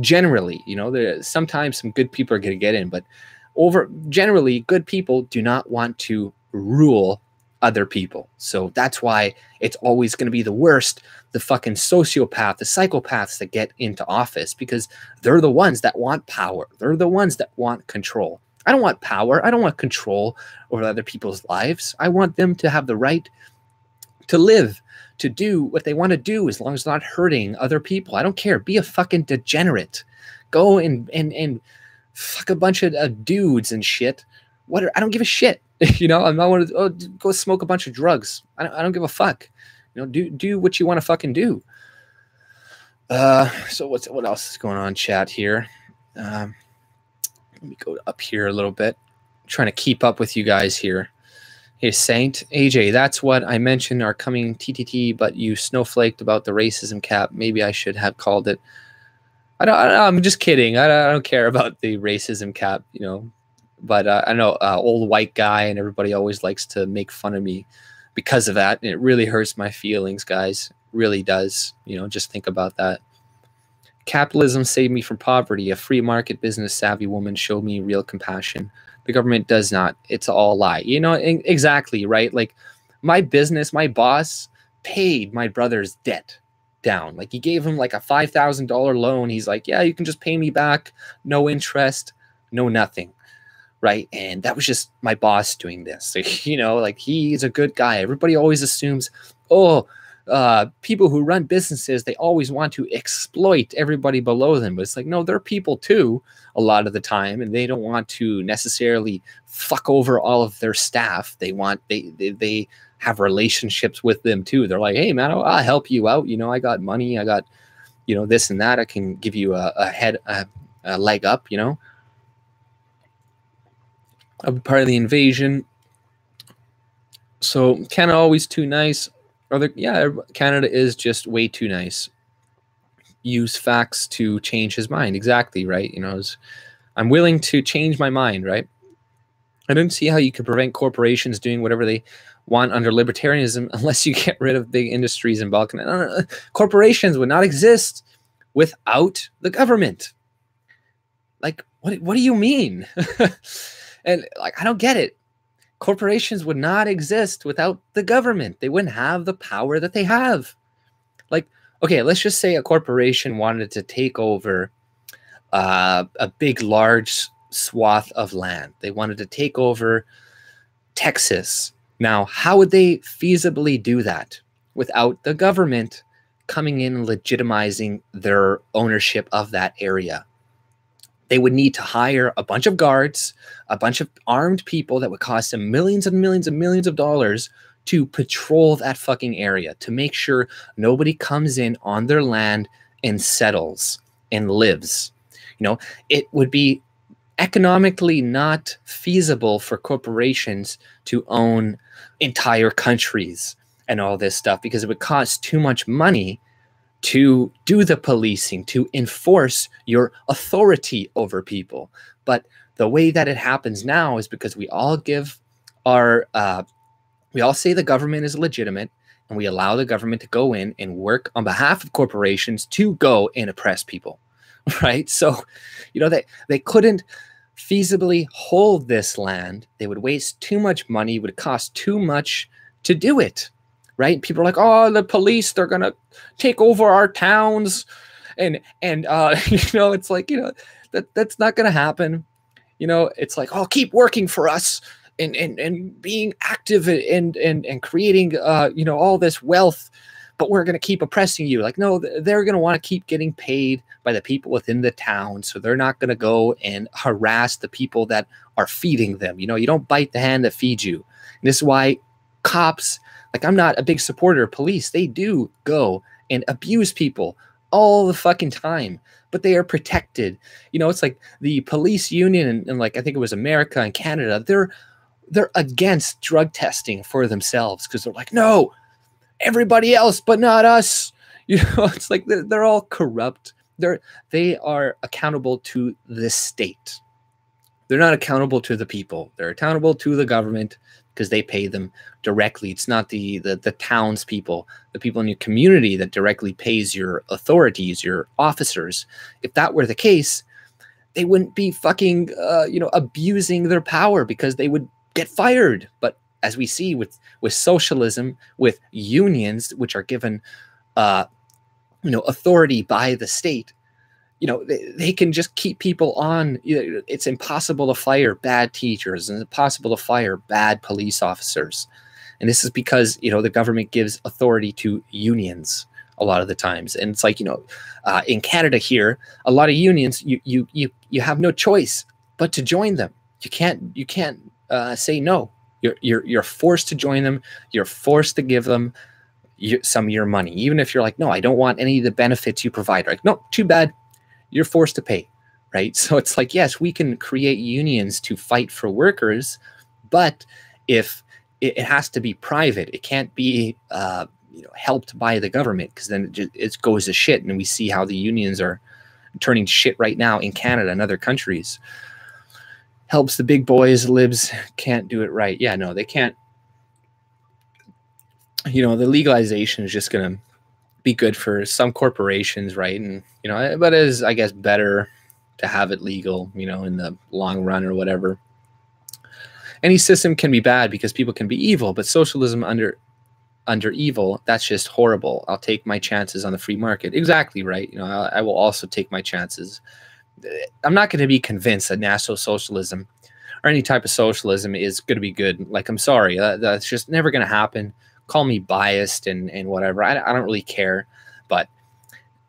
generally, you know, sometimes some good people are going to get in, but generally good people do not want to rule other people. So that's why it's always going to be the worst, the fucking sociopath, the psychopaths that get into office, because they're the ones that want power. They're the ones that want control. I don't want power. I don't want control over other people's lives. I want them to have the right to live, to do what they want to do, as long as it's not hurting other people. I don't care. Be a fucking degenerate. Go and fuck a bunch of dudes and shit. I don't give a shit. You know, I'm not want to go smoke a bunch of drugs. I don't give a fuck. You know, do what you want to fucking do. So what else is going on, chat here? Let me go up here a little bit. I'm trying to keep up with you guys here. Hey, Saint AJ, that's what I mentioned are coming TTT, but you snowflaked about the racism cap. Maybe I should have called it. I don't I'm just kidding. I don't care about the racism cap, you know. But I know old white guy, and everybody always likes to make fun of me because of that. And it really hurts my feelings, guys. It really does. You know, just think about that. Capitalism saved me from poverty. A free market business savvy woman showed me real compassion. The government does not. It's all a lie. You know, exactly, right? Like my business, my boss paid my brother's debt down. Like he gave him like a $5,000 loan. He's like, yeah, you can just pay me back. No interest, no nothing. Right. And that was just my boss doing this. Like, you know, like he's a good guy. Everybody always assumes, oh, people who run businesses, they always want to exploit everybody below them. But it's like, no, they're people too a lot of the time, and they don't want to necessarily fuck over all of their staff. They have relationships with them too. They're like, hey man, I'll help you out. You know, I got money, I got, you know, this and that. I can give you a leg up, you know. I'll be part of the invasion. So Canada always too nice. Yeah, Canada is just way too nice. Use facts to change his mind. Exactly, right? You know, I'm willing to change my mind, right? I don't see how you could prevent corporations doing whatever they want under libertarianism unless you get rid of big industries in Balkan. Corporations would not exist without the government. Like, what do you mean? And like, I don't get it. Corporations would not exist without the government. They wouldn't have the power that they have. Like, okay, let's just say a corporation wanted to take over a big, large swath of land. They wanted to take over Texas. Now, how would they feasibly do that without the government coming in and legitimizing their ownership of that area? They would need to hire a bunch of guards, a bunch of armed people that would cost them millions and millions and millions of dollars to patrol that fucking area, to make sure nobody comes in on their land and settles and lives. You know, it would be economically not feasible for corporations to own entire countries and all this stuff because it would cost too much money to do the policing, to enforce your authority over people. But the way that it happens now is because we all give our, we all say the government is legitimate, and we allow the government to go in and work on behalf of corporations to go and oppress people, right? So, you know, they couldn't feasibly hold this land. They would waste too much money, would cost too much to do it. Right? People are like, oh, the police, they're going to take over our towns. And you know, it's like, you know, that's not going to happen. You know, it's like, oh, keep working for us and being active and creating, you know, all this wealth, but we're going to keep oppressing you. Like, no, they're going to want to keep getting paid by the people within the town. So they're not going to go and harass the people that are feeding them. You know, you don't bite the hand that feeds you. And this is why cops, like, I'm not a big supporter of police. They do go and abuse people all the fucking time, but they are protected. You know, it's like the police union and like, I think it was America and Canada, they're against drug testing for themselves because they're like, no, everybody else, but not us. You know, it's like they're all corrupt. They are accountable to the state. They're not accountable to the people. They're accountable to the government because they pay them directly. It's not the townspeople, the people in your community that directly pays your authorities, your officers. If that were the case, they wouldn't be fucking, you know, abusing their power because they would get fired. But as we see with socialism, with unions, which are given, you know, authority by the state, you know, they can just keep people on. You know, it's impossible to fire bad teachers and it's impossible to fire bad police officers. And this is because, you know, the government gives authority to unions a lot of the times. And it's like, you know, in Canada here, a lot of unions, you have no choice but to join them. You can't say no. You're forced to join them. You're forced to give them some of your money. Even if you're like, no, I don't want any of the benefits you provide. Like, no, too bad. You're forced to pay, right? So it's like, yes, we can create unions to fight for workers, but if it has to be private, it can't be you know, helped by the government, because then it goes to shit. And we see how the unions are turning to shit right now in Canada and other countries. Helps the big boys, libs can't do it right. Yeah, no, they can't. You know, the legalization is just going to be good for some corporations, right? And, you know, but it is, I guess, better to have it legal, you know, in the long run or whatever. Any system can be bad because people can be evil, but socialism under evil, that's just horrible. I'll take my chances on the free market. Exactly, right? You know, I will also take my chances. I'm not going to be convinced that National Socialism or any type of socialism is going to be good. Like, I'm sorry, that's just never going to happen. call me biased and whatever. I don't really care, but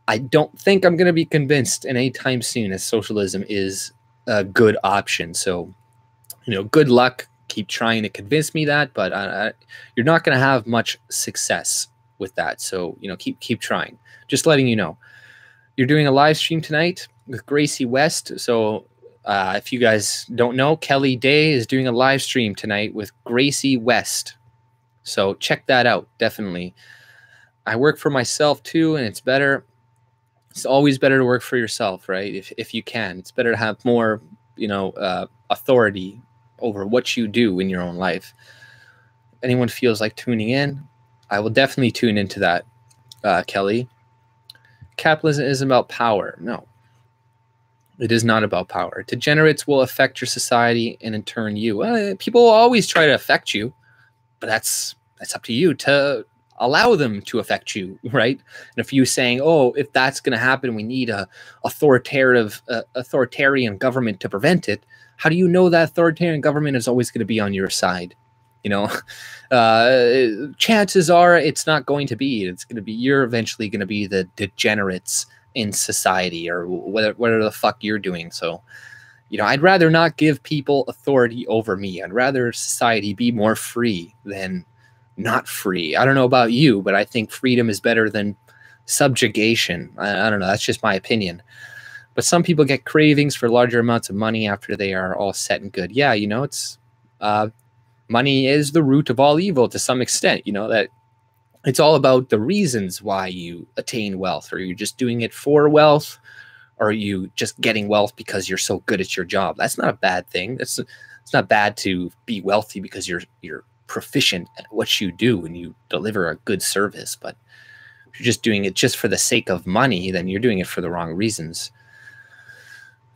I don't think I'm going to be convinced anytime soon as socialism is a good option. So, you know, good luck. Keep trying to convince me that, but you're not going to have much success with that. So, you know, keep trying. Just letting you know. You're doing a live stream tonight with Gracie West. So if you guys don't know, Kelly Day is doing a live stream tonight with Gracie West. So check that out, definitely. I work for myself too, and it's better. It's always better to work for yourself, right? If you can. It's better to have more, you know, authority over what you do in your own life. If anyone feels like tuning in, I will definitely tune into that, Kelly. Capitalism isn't about power. No, it is not about power. Degenerates will affect your society and in turn you. People will always try to affect you, but that's up to you to allow them to affect you, right? And if you're saying, oh, if that's going to happen, we need a authoritarian government to prevent it. How do you know that authoritarian government is always going to be on your side? You know, chances are it's not going to be. It's going to be, you're eventually going to be the degenerates in society or whatever the fuck you're doing. So, you know, I'd rather not give people authority over me. I'd rather society be more free than not free. I don't know about you, but I think freedom is better than subjugation. I don't know. That's just my opinion. But some people get cravings for larger amounts of money after they are all set and good. Yeah, you know, it's money is the root of all evil to some extent. You know, that it's all about the reasons why you attain wealth. Or you're just doing it for wealth, or are you just getting wealth because you're so good at your job? That's not a bad thing. It's not bad to be wealthy because you're proficient at what you do and you deliver a good service. But if you're just doing it just for the sake of money, then you're doing it for the wrong reasons.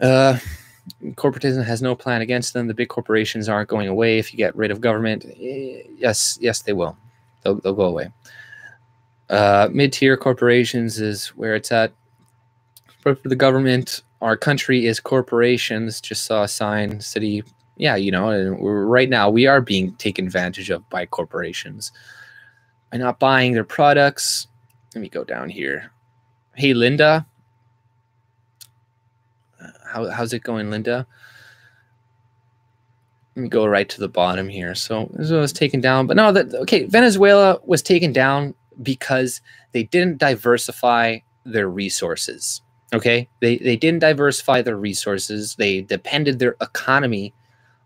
Corporatism has no plan against them. The big corporations aren't going away if you get rid of government. Yes, they will. They'll go away. Mid-tier corporations is where it's at. But for the government, our country is corporations. Just saw a sign, city. Yeah, you know, and right now we are being taken advantage of by corporations. By not buying their products. Let me go down here. Hey, Linda. How's it going, Linda? Let me go right to the bottom here. So this was taken down. But no, okay, Venezuela was taken down because they didn't diversify their resources. Okay? They didn't diversify their resources. They depended their economy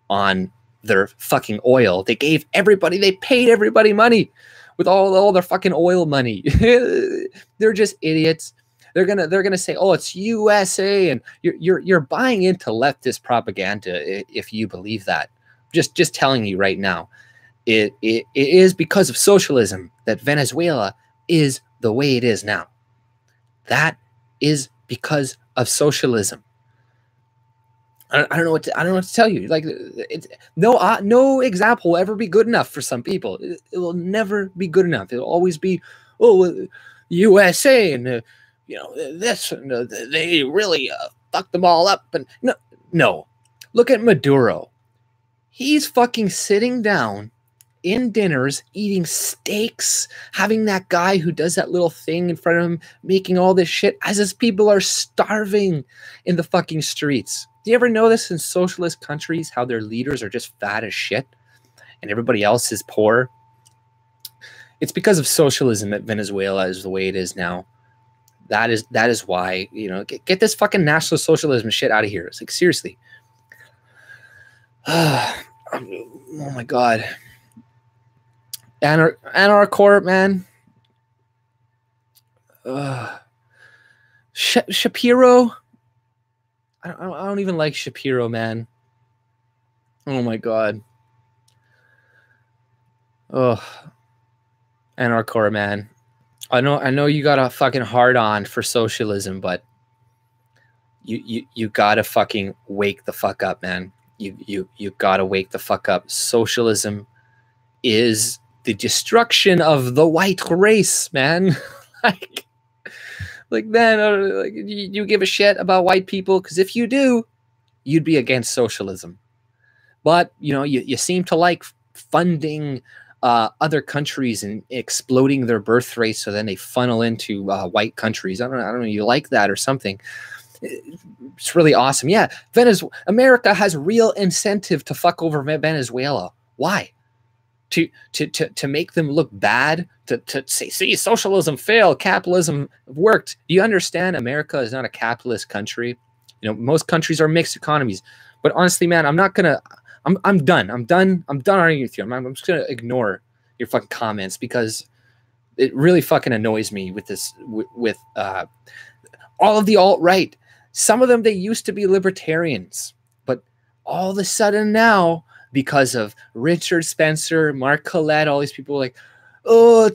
on their fucking oil. They paid everybody money with all their fucking oil money. They're just idiots. They're gonna say, "Oh, it's USA," and you're buying into leftist propaganda if you believe that. Just telling you right now, it is because of socialism that Venezuela is the way it is now. That is because of socialism. I don't know what to tell you. Like, no example will ever be good enough for some people. It will never be good enough. It'll always be, oh, USA and. You know, this, they really fucked them all up. And no. Look at Maduro. He's fucking sitting down in dinners, eating steaks, having that guy who does that little thing in front of him, making all this shit as his people are starving in the fucking streets. Do you ever notice in socialist countries how their leaders are just fat as shit and everybody else is poor? It's because of socialism that Venezuela is the way it is now. That is why, you know, get this fucking National Socialism shit out of here. It's like, seriously. Oh my God. Anarchor, man. Shapiro. I don't even like Shapiro, man. Oh my God. Oh, Anarchor, man. I know you got a fucking hard on for socialism, but you gotta fucking wake the fuck up, man. You gotta wake the fuck up. Socialism is the destruction of the white race, man. like man, like you give a shit about white people? Because if you do, you'd be against socialism. But you know, you seem to like funding other countries and exploding their birth rates, so then they funnel into white countries. I don't know. You like that or something? It's really awesome. Yeah, America has real incentive to fuck over Venezuela. Why? To make them look bad, to say, see, socialism failed, capitalism worked. Do you understand? America is not a capitalist country. You know, most countries are mixed economies. But honestly, man, I'm done. I'm done arguing with you. I'm just gonna ignore your fucking comments because it really fucking annoys me with this, with all of the alt-right. Some of them, they used to be libertarians, but all of a sudden now, because of Richard Spencer, Mark Collette, all these people are like, oh,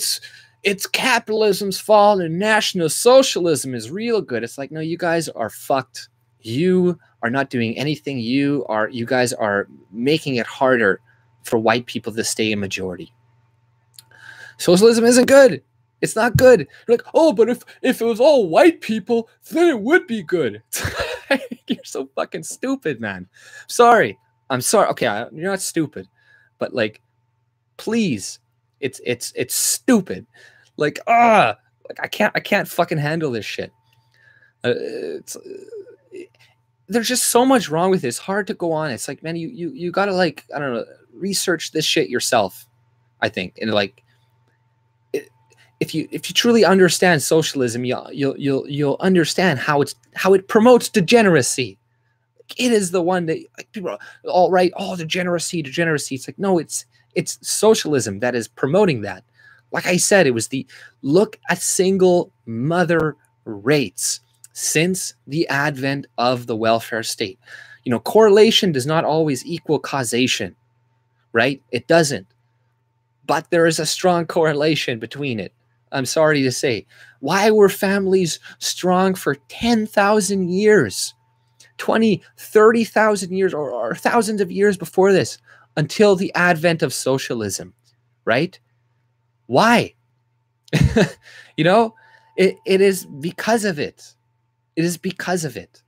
it's capitalism's fault and National Socialism is real good. It's like, no, you guys are fucked. You are not doing anything. You guys are making it harder for white people to stay a majority. Socialism isn't good. It's not good. You're like, oh, but if it was all white people, then it would be good. You're so fucking stupid, man. Sorry. I'm sorry. Okay, you're not stupid, but like, please, it's stupid. Like, like I can't fucking handle this shit. There's just so much wrong with this. It's hard to go on. It's like, man, you gotta, like, I don't know, research this shit yourself, I think, and like, if you truly understand socialism, you'll understand how it promotes degeneracy. It is the one that, like, people are all right. Oh, degeneracy. It's like, no, it's socialism that is promoting that. Like I said, it was the look at single mother rates since the advent of the welfare state. You know, correlation does not always equal causation, right? It doesn't. But there is a strong correlation between it. I'm sorry to say. Why were families strong for 10,000 years? 20, 30,000 years or thousands of years before this, until the advent of socialism, right? Why? You know, it is because of it. It is because of it.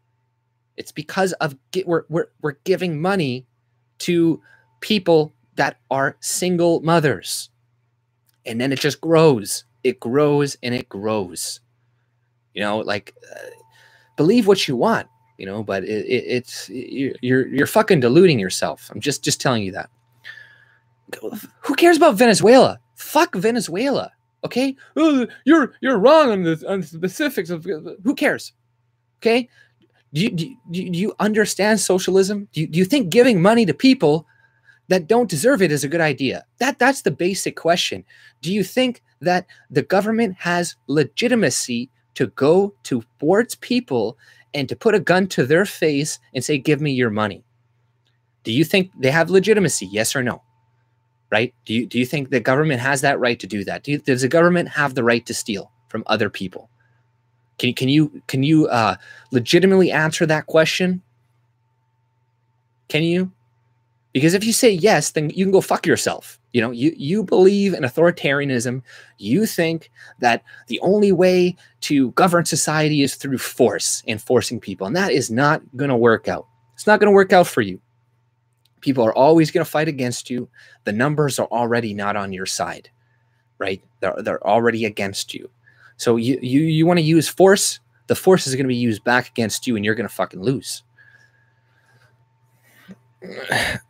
It's because of we're giving money to people that are single mothers, and then it just grows. It grows and it grows. You know, like, believe what you want. You know, but you're fucking deluding yourself. I'm just telling you that. Who cares about Venezuela? Fuck Venezuela. Okay, you're wrong on the specifics of who cares. Okay, do you understand socialism? Do you think giving money to people that don't deserve it is a good idea? That's the basic question. Do you think that the government has legitimacy to go towards people and to put a gun to their face and say, give me your money? Do you think they have legitimacy? Yes or no? Right? Do you think the government has that right to do that? Does the government have the right to steal from other people? Can you legitimately answer that question? Can you? Because if you say yes, then you can go fuck yourself. You know, you believe in authoritarianism. You think that the only way to govern society is through force and forcing people. And that is not going to work out. It's not going to work out for you. People are always going to fight against you. The numbers are already not on your side, right? They're already against you. So you want to use force. The force is going to be used back against you, and you're going to fucking lose.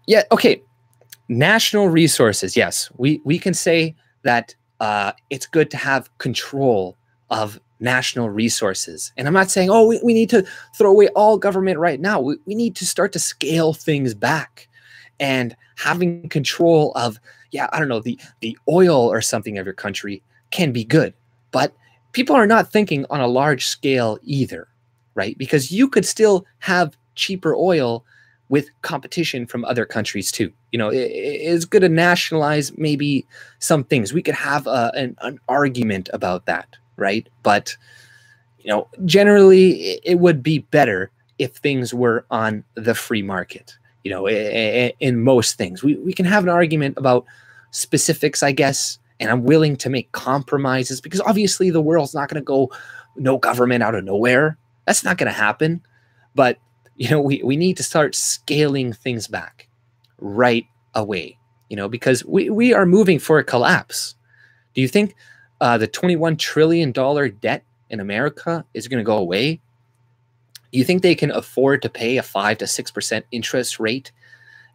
Yeah, okay. National resources, yes. We can say that it's good to have control of national resources. And I'm not saying, oh, we need to throw away all government right now. We need to start to scale things back. And having control of, yeah, I don't know, the oil or something of your country can be good. But people are not thinking on a large scale either, right? Because you could still have cheaper oil with competition from other countries too. You know, it's good to nationalize maybe some things. We could have an argument about that, right? But, you know, generally it would be better if things were on the free market, you know, in most things. We can have an argument about specifics, I guess, and I'm willing to make compromises because obviously the world's not going to go no government out of nowhere. That's not going to happen. But you know, we need to start scaling things back right away. you know, because we are moving for a collapse. Do you think the $21 trillion debt in America is going to go away? Do you think they can afford to pay a 5 to 6% interest rate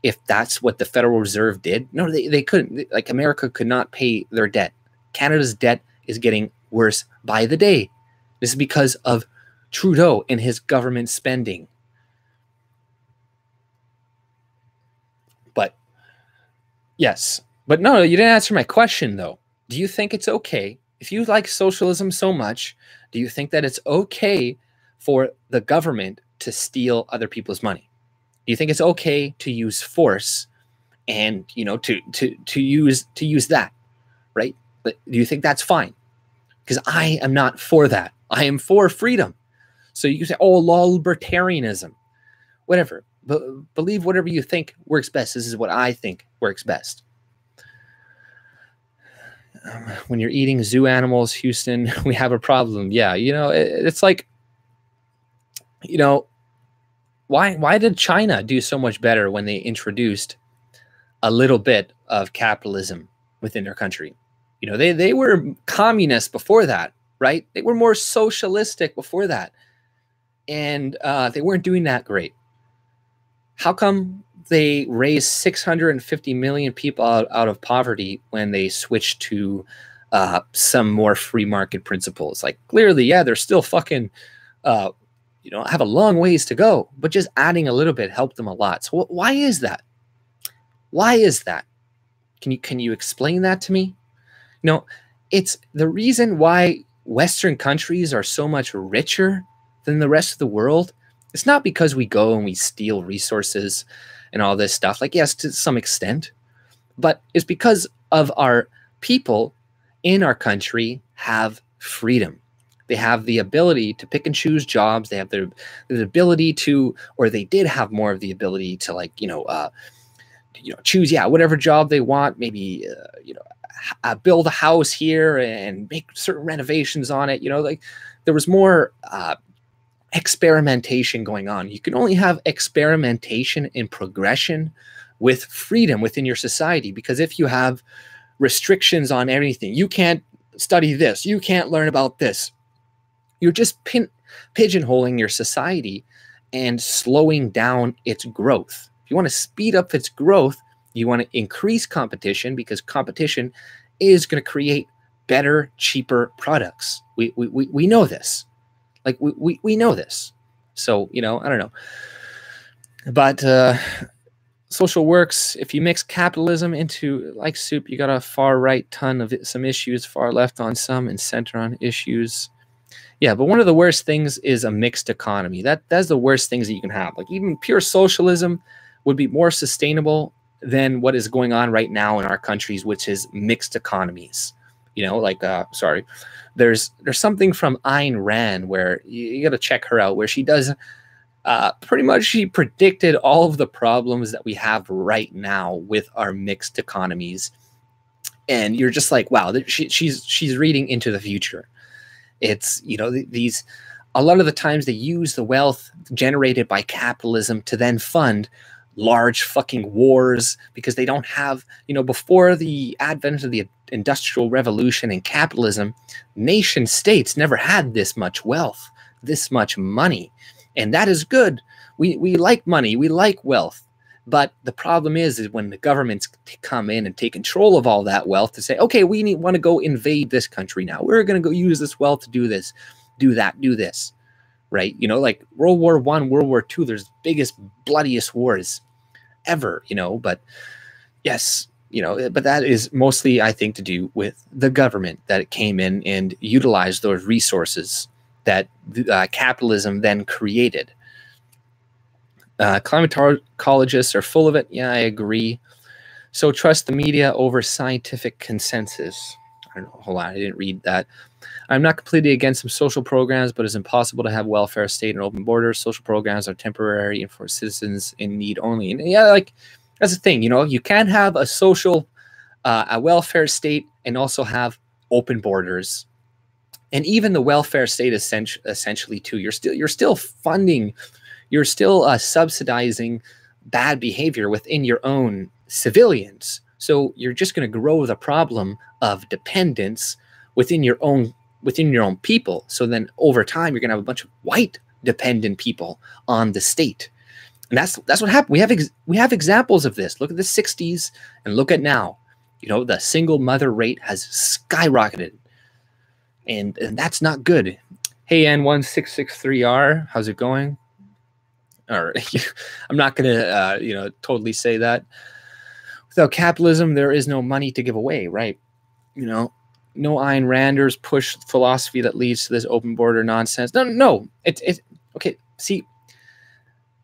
if that's what the Federal Reserve did? No, they couldn't. Like, America could not pay their debt. Canada's debt is getting worse by the day. This is because of Trudeau and his government spending. But yes, but no, you didn't answer my question though. Do you think it's okay, if you like socialism so much, do you think that it's okay for the government to steal other people's money? Do you think it's okay to use force and, you know, to use that, right? But do you think that's fine? Because I am not for that. I am for freedom. So you can say, oh, libertarianism, whatever. But believe whatever you think works best. This is what I think works best. When you're eating zoo animals, Houston, we have a problem. Yeah, you know, it's like, you know, why did China do so much better when they introduced a little bit of capitalism within their country? You know, they were communist before that, right? They were more socialistic before that. And they weren't doing that great. How come they raised 650 million people out of poverty when they switched to some more free market principles? Like, clearly, yeah, they're still fucking, you know, have a long ways to go, but just adding a little bit helped them a lot. So why is that? Why is that? Can you explain that to me? You know, it's the reason why Western countries are so much richer than the rest of the world. It's not because we go and we steal resources and all this stuff. Like, yes, to some extent, but it's because of our people in our country have freedom. They have the ability to pick and choose jobs. They have the ability to, or they did have more of the ability to, like, choose, yeah, whatever job they want. Maybe, build a house here and make certain renovations on it. You know, like, there was more experimentation going on. You can only have experimentation and progression with freedom within your society, because if you have restrictions on anything, you can't study this, you can't learn about this, you're just pigeonholing your society and slowing down its growth. If you want to speed up its growth, you want to increase competition, because competition is going to create better, cheaper products. We know this. Like, we know this. So, you know, I don't know. But social works, if you mix capitalism into like soup, you got a far right ton of some issues, far left on some, and center on issues. Yeah, but one of the worst things is a mixed economy. That's the worst things that you can have. Like, even pure socialism would be more sustainable than what is going on right now in our countries, which is mixed economies. You know, like, there's something from Ayn Rand where you got to check her out, where she does pretty much, she predicted all of the problems that we have right now with our mixed economies. And you're just like, wow, she's reading into the future. It's, you know, these, a lot of the times they use the wealth generated by capitalism to then fund large fucking wars, because they don't have, you know, before the advent of the Industrial Revolution and capitalism, nation states never had this much wealth, this much money. And that is good. We like money, we like wealth. But the problem is when the governments come in and take control of all that wealth to say, okay, we want to go invade this country now. We're going to go use this wealth to do this, do that, do this, right? You know, like World War I, World War II, there's biggest, bloodiest wars ever, you know. But yes, you know, but that is mostly, I think, to do with the government, that it came in and utilized those resources that capitalism then created. Climatologists are full of it. Yeah, I agree. So trust the media over scientific consensus. I don't know. Hold on. I didn't read that. I'm not completely against some social programs, but it's impossible to have welfare state and open borders. Social programs are temporary and for citizens in need only. And yeah, like, that's the thing, you know, you can't have a social, a welfare state and also have open borders. And even the welfare state essentially too, you're still funding, you're still subsidizing bad behavior within your own civilians. So you're just going to grow the problem of dependence within your own people. So then over time, you're going to have a bunch of white dependent people on the state. And that's what happened. We have examples of this. Look at the 60s and look at now. You know, the single mother rate has skyrocketed. And that's not good. Hey, N1663R, how's it going? Or I'm not going to, totally say that. Without capitalism, there is no money to give away, right? You know, no Ayn Randers push philosophy that leads to this open border nonsense. No. It's okay. See,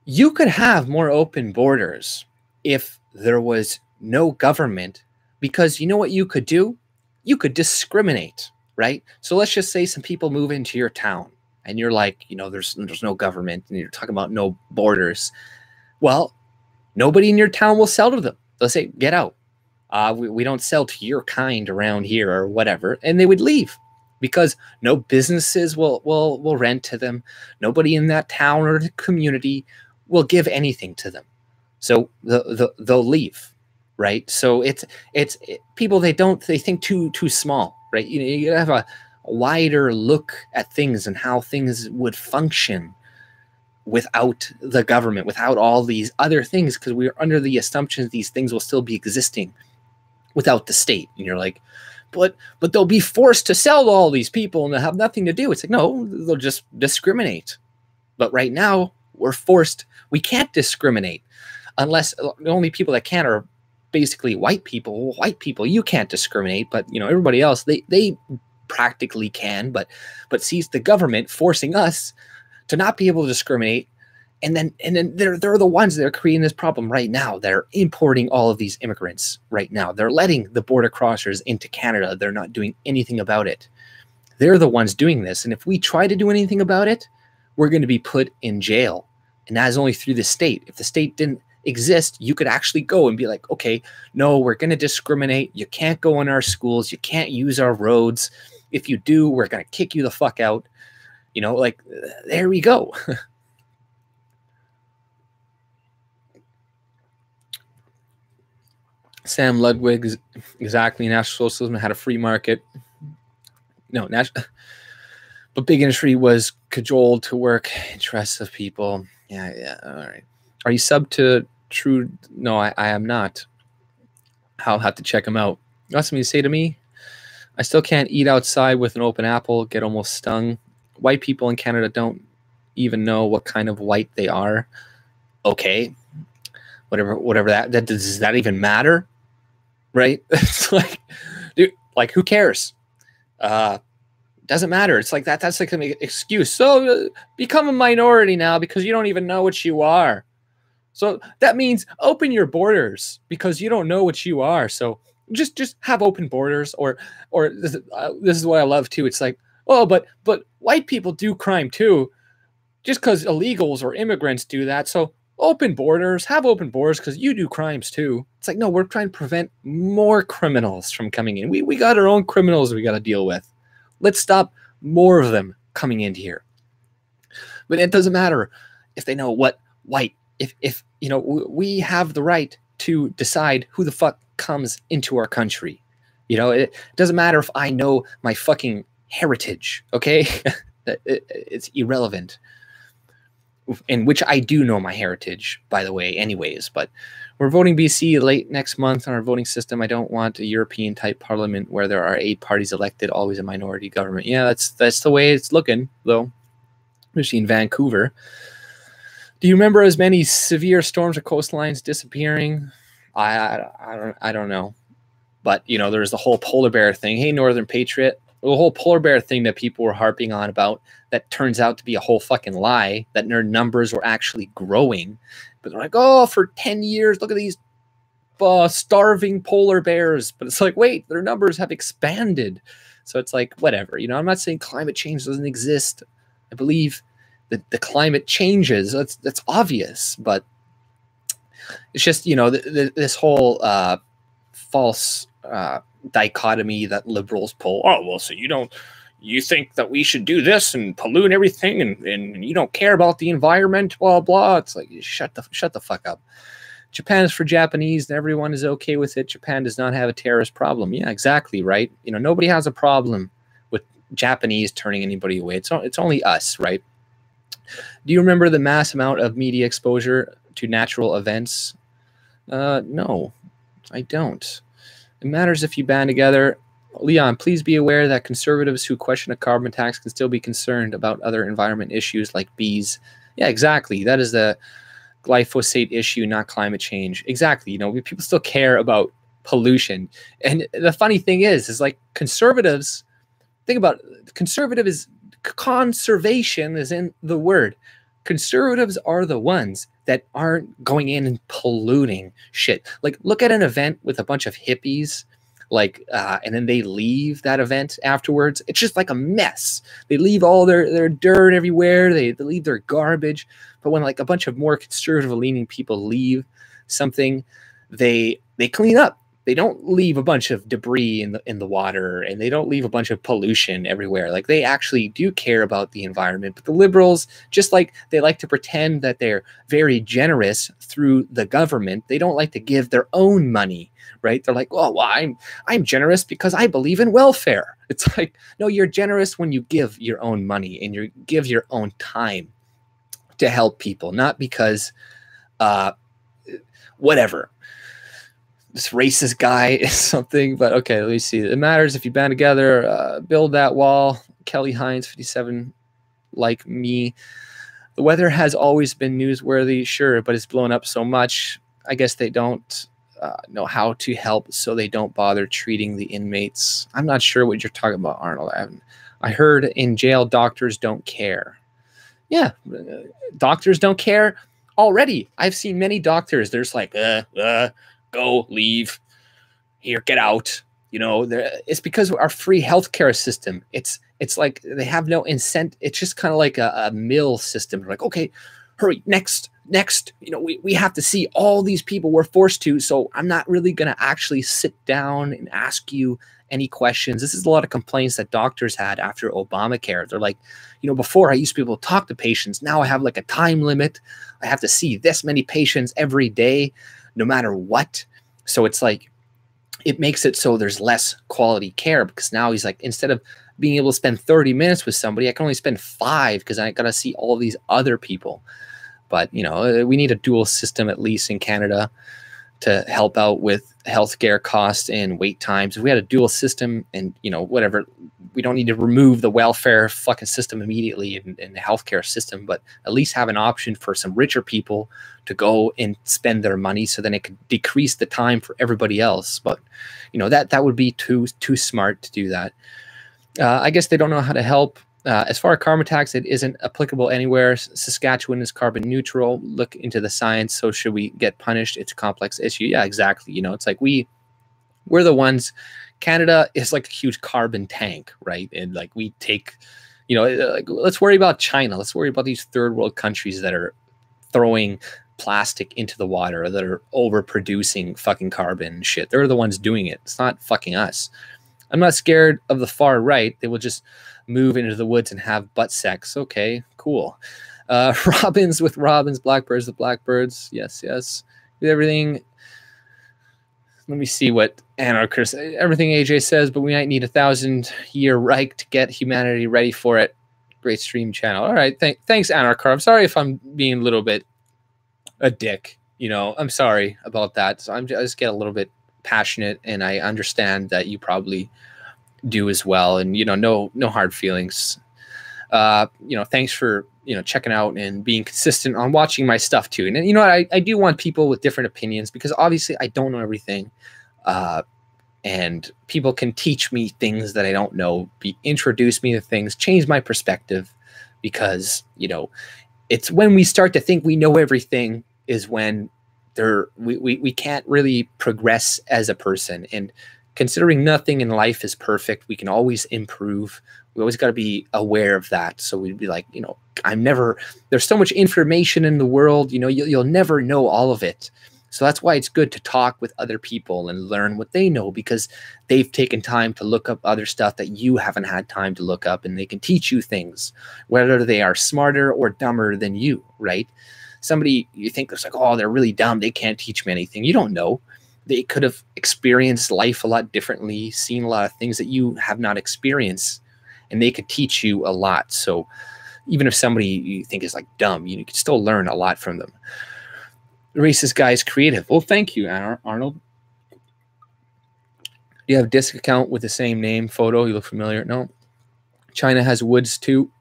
you could have more open borders if there was no government, because you know what you could do? You could discriminate, right? So let's just say some people move into your town and you're like, there's no government and you're talking about no borders. Well, nobody in your town will sell to them. They'll say, get out. We don't sell to your kind around here or whatever. And they would leave because no businesses will rent to them. Nobody in that town or the community will give anything to them. So they'll leave, right? So it's people, they think too small, right? You have a wider look at things and how things would function without the government, without all these other things, because we're under the assumption these things will still be existing without the state. And you're like, but they'll be forced to sell to all these people and they'll have nothing to do. It's like, no, they'll just discriminate. But right now we're forced. We can't discriminate unless the only people that can are basically white people. White people, you can't discriminate, but everybody else, they practically can, but sees the government forcing us to not be able to discriminate. And then they're the ones that are creating this problem right now. They're importing all of these immigrants right now. They're letting the border crossers into Canada. They're not doing anything about it. They're the ones doing this. And if we try to do anything about it, we're going to be put in jail. And that is only through the state. If the state didn't exist, you could actually go and be like, okay, no, we're going to discriminate. You can't go in our schools. You can't use our roads. If you do, we're going to kick you the fuck out. There we go. Sam Ludwig, exactly. National Socialism had a free market. No, but big industry was cajoled to work interests of people. Yeah. All right. Are you sub to True? No, I am not. I'll have to check them out. You want something to say to me? I still can't eat outside with an open apple, get almost stung. White people in Canada don't even know what kind of white they are. Okay. Whatever that does that even matter? Right? It's like, dude, who cares? Doesn't matter. It's like that's like an excuse. So become a minority now because you don't even know what you are. So that means open your borders because you don't know what you are. So just have open borders, or this is what I love too. It's like, oh, but white people do crime too, just because illegals or immigrants do that. So open borders, have open borders because you do crimes too. It's like, no, we're trying to prevent more criminals from coming in. We got our own criminals we got to deal with. Let's stop more of them coming into here. But it doesn't matter if they know what white. If we have the right to decide who the fuck comes into our country. It doesn't matter if I know my fucking heritage, okay? It's irrelevant. In which I do know my heritage, by the way, anyways. But we're voting BC late next month on our voting system. I don't want a European-type parliament where there are 8 parties elected, always a minority government. Yeah, that's the way it's looking, though, especially in Vancouver. Do you remember as many severe storms or coastlines disappearing? I don't know. But, there's the whole polar bear thing. Hey, Northern Patriot. The whole polar bear thing that people were harping on about that turns out to be a whole fucking lie, that their numbers were actually growing. But they're like, oh, for 10 years, look at these starving polar bears. But it's like, wait, their numbers have expanded. So it's like, whatever. I'm not saying climate change doesn't exist. I believe that the climate changes. That's obvious. But it's just, this whole false dichotomy that liberals pull. Oh, well, so you think that we should do this and pollute everything and you don't care about the environment, blah, blah. It's like, shut the fuck up. Japan is for Japanese and everyone is okay with it. Japan does not have a terrorist problem. Yeah, exactly, right? You know, nobody has a problem with Japanese turning anybody away. It's only us, right? Do you remember the mass amount of media exposure to natural events? No, I don't. It matters if you band together. Leon, please be aware that conservatives who question a carbon tax can still be concerned about other environment issues like bees. Yeah, exactly. That is the glyphosate issue, not climate change. Exactly. You know, people still care about pollution. And the funny thing is like conservatives, think about it, conservation is in the word. Conservatives are the ones that aren't going in and polluting shit. Like, look at an event with a bunch of hippies, like, and then they leave that event afterwards. It's just like a mess. They leave all their dirt everywhere. They leave their garbage. But when like a bunch of more conservative-leaning people leave something, they clean up. They don't leave a bunch of debris in the water, and they don't leave a bunch of pollution everywhere. Like, they actually do care about the environment. But the liberals, just like they like to pretend that they're very generous through the government, they don't like to give their own money, right? They're like, well, I'm generous because I believe in welfare. It's like, no, you're generous when you give your own money and you give your own time to help people, not because whatever. This racist guy is something, but okay, let me see. It matters if you band together, build that wall. Kelly Hines, 57, like me. The weather has always been newsworthy, sure, but it's blown up so much. I guess they don't know how to help, so they don't bother treating the inmates. I'm not sure what you're talking about, Arnold. I heard in jail doctors don't care. Yeah, doctors don't care already. I've seen many doctors. There's like, go, leave, here, get out. You know, it's because of our free healthcare system. It's like they have no incentive. It's just kind of like a mill system. They're like, okay, hurry, next. You know, we have to see all these people we're forced to. So I'm not really going to actually sit down and ask you any questions. This is a lot of complaints that doctors had after Obamacare. They're like, you know, before I used to be able to talk to patients. Now I have like a time limit. I have to see this many patients every day, no matter what. So it's like, it makes it so there's less quality care, because now he's like, instead of being able to spend 30 minutes with somebody, I can only spend 5 because I got to see all these other people. But, you know, we need a dual system, at least in Canada, to help out with healthcare costs and wait times. If we had a dual system and, you know, whatever, we don't need to remove the welfare fucking system immediately in the healthcare system, but at least have an option for some richer people to go and spend their money, so then it could decrease the time for everybody else. But, you know, that would be too smart to do that. I guess they don't know how to help. As far as carbon tax, it isn't applicable anywhere. Saskatchewan is carbon neutral. Look into the science. So should we get punished? It's a complex issue. Yeah, exactly. You know, it's like we're the ones. Canada is like a huge carbon tank, right? And like we take, you know, like, let's worry about China. Let's worry about these third world countries that are throwing plastic into the water, that are overproducing fucking carbon and shit. They're the ones doing it. It's not fucking us. I'm not scared of the far right. They will just move into the woods and have butt sex. Okay, cool. Robins with robins, blackbirds with blackbirds. Yes. Everything. Let me see what anarchist, everything AJ says, but we might need 1,000-year Reich to get humanity ready for it. Great stream channel. All right. Thanks, Anarchar. I'm sorry if I'm being a little bit a dick. You know, I'm sorry about that. So I just get a little bit passionate, and I understand that you probably do as well. And, you know, no hard feelings. You know, thanks for, you know, checking out and being consistent on watching my stuff too. And you know what, I do want people with different opinions, because obviously I don't know everything. And people can teach me things that I don't know, introduce me to things, change my perspective, because, you know, it's when we start to think we know everything is when we can't really progress as a person. And considering nothing in life is perfect, we can always improve. We always got to be aware of that. So we'd be like, you know, there's so much information in the world, you know, you'll never know all of it. So that's why it's good to talk with other people and learn what they know, because they've taken time to look up other stuff that you haven't had time to look up, and they can teach you things, whether they are smarter or dumber than you, right? somebody you think it's like, oh, they're really dumb, they can't teach me anything. You don't know. They could have experienced life a lot differently, seen a lot of things that you have not experienced, and they could teach you a lot. So even if somebody you think is like dumb, you can still learn a lot from them. The racist guy is creative. Well, thank you, Arnold. Do you have a disc account with the same name photo? You look familiar. No. China has woods too.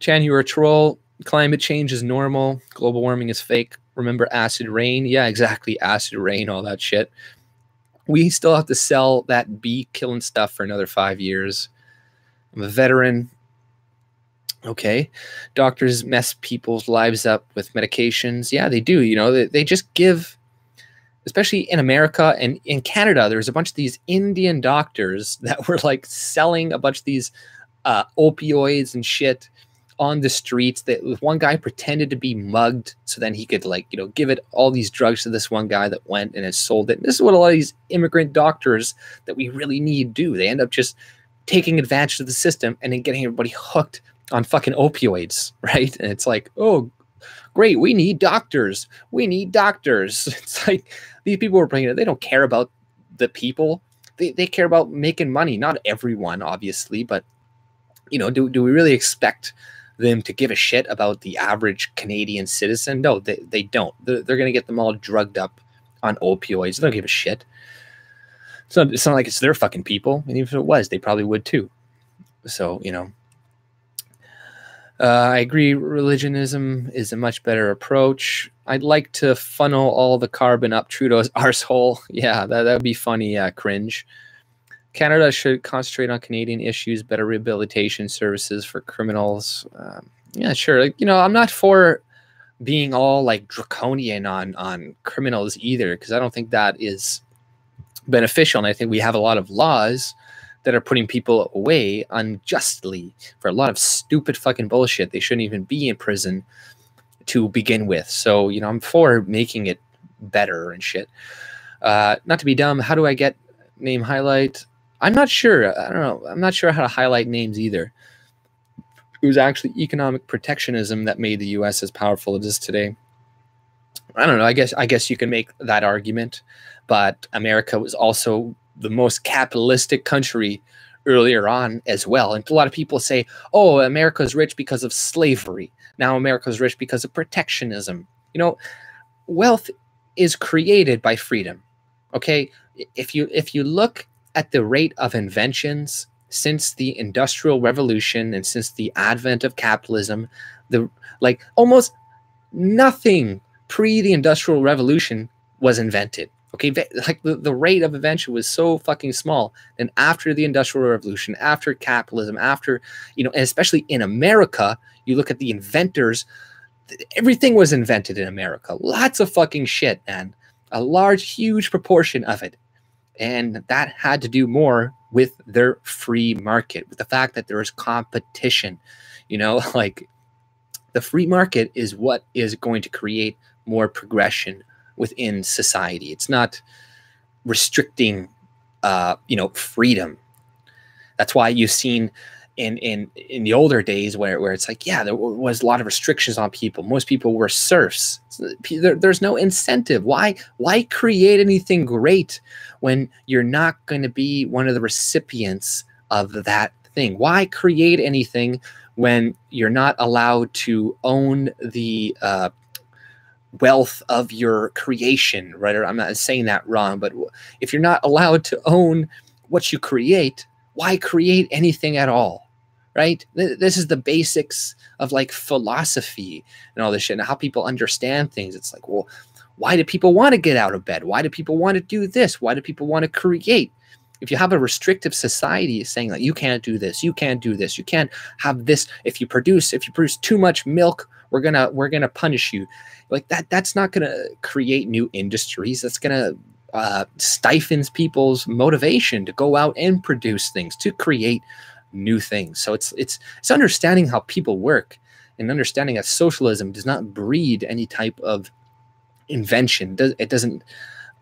Chan, you're a troll. Climate change is normal. Global warming is fake. Remember acid rain? Yeah, exactly. Acid rain, all that shit. We still have to sell that bee killing stuff for another 5 years. I'm a veteran. Okay. Doctors mess people's lives up with medications. Yeah, they do. You know, they just give, especially in America and in Canada, there's a bunch of these Indian doctors that were like selling a bunch of these opioids and shit on the streets. That one guy pretended to be mugged so then he could, like, you know, give it all these drugs to this one guy that went and has sold it. And this is what a lot of these immigrant doctors that we really need do. They end up just taking advantage of the system and then getting everybody hooked on fucking opioids, right? And it's like, oh, great, we need doctors. We need doctors. It's like these people are bringing it. They don't care about the people. They care about making money. Not everyone, obviously, but, you know, do we really expect them to give a shit about the average Canadian citizen? No, they don't. They're going to get them all drugged up on opioids. They don't give a shit. It's not like it's their fucking people. And even if it was, they probably would too. So, you know, I agree. Religionism is a much better approach. I'd like to funnel all the carbon up Trudeau's arsehole. Yeah, that would be funny. Cringe. Canada should concentrate on Canadian issues, better rehabilitation services for criminals. Yeah, sure. Like, you know, I'm not for being all like draconian on criminals either, because I don't think that is beneficial. And I think we have a lot of laws that are putting people away unjustly for a lot of stupid fucking bullshit. They shouldn't even be in prison to begin with. So, you know, I'm for making it better and shit. Not to be dumb, how do I get name highlight? I'm not sure. I don't know. I'm not sure how to highlight names either. It was actually economic protectionism that made the U.S. as powerful as it is today. I don't know. I guess you can make that argument, but America was also the most capitalistic country earlier on as well. And a lot of people say, oh, America's rich because of slavery. Now America's rich because of protectionism. You know, wealth is created by freedom. Okay? If you look at the rate of inventions since the Industrial Revolution and since the advent of capitalism, like almost nothing pre the Industrial Revolution was invented. Okay, like the rate of invention was so fucking small. And after the Industrial Revolution, after capitalism, after, you know, and especially in America, you look at the inventors, everything was invented in America. Lots of fucking shit, man. A large, huge proportion of it. And that had to do more with their free market, with the fact that there is competition. You know, like the free market is what is going to create more progression within society. It's not restricting, you know, freedom. That's why you've seen in the older days where it's like, yeah, there was a lot of restrictions on people. Most people were serfs. There's no incentive. Why create anything great when you're not going to be one of the recipients of that thing? Why create anything when you're not allowed to own the wealth of your creation, right? Or I'm not saying that wrong, but if you're not allowed to own what you create, why create anything at all, right? This is the basics of like philosophy and all this shit and how people understand things. It's like, well, why do people want to get out of bed? Why do people want to do this? Why do people want to create? If you have a restrictive society saying that you can't do this, you can't do this, you can't have this. If you produce too much milk, we're gonna punish you. Like that's not gonna create new industries. That's gonna stifle people's motivation to go out and produce things, to create new things. So it's understanding how people work and understanding that socialism does not breed any type of invention. It doesn't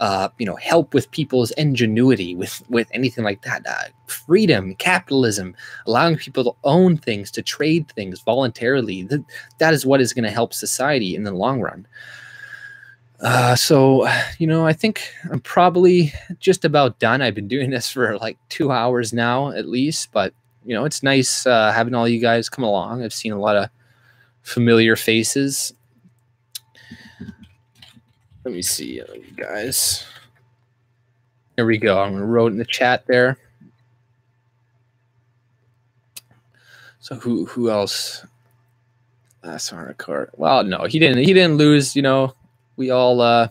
help with people's ingenuity, with anything like that. Freedom, capitalism, allowing people to own things, to trade things voluntarily. That is what is going to help society in the long run. So, I think I'm probably just about done. I've been doing this for like 2 hours now, at least, but it's nice having all you guys come along. I've seen a lot of familiar faces. Let me see, you guys. There we go. I'm going to wrote in the chat there. So who else? That's on a card. Well, no, he didn't lose. We all.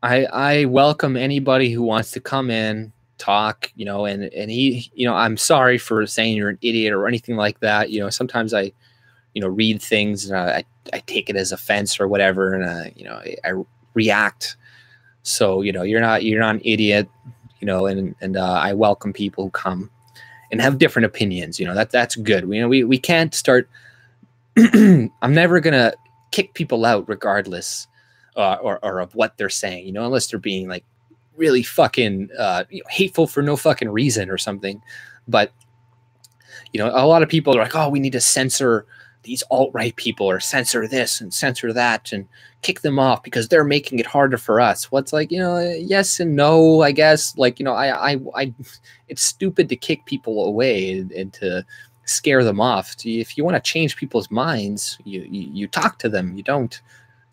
I welcome anybody who wants to come in, talk. And he. I'm sorry for saying you're an idiot or anything like that. Sometimes I, read things and I take it as offense or whatever, and I react. So you're not an idiot, and I welcome people who come and have different opinions. That's good. We can't start. I'm never gonna kick people out regardless, or of what they're saying. Unless they're being like really fucking hateful for no fucking reason or something. But a lot of people are like, oh, we need to censor these alt-right people, or censor this and censor that and kick them off because they're making it harder for us. What's like, yes and no, I guess. Like, I it's stupid to kick people away and to scare them off. If you want to change people's minds, you talk to them. You don't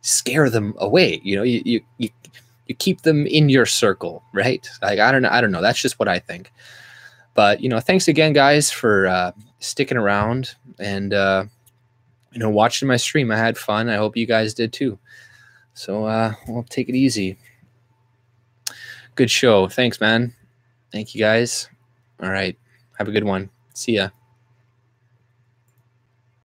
scare them away. You keep them in your circle, right? Like, I don't know. That's just what I think. But, thanks again, guys, for sticking around and, watching my stream. I had fun. I hope you guys did too. So we'll take it easy. Good show. Thanks, man. Thank you, guys. All right. Have a good one. See ya.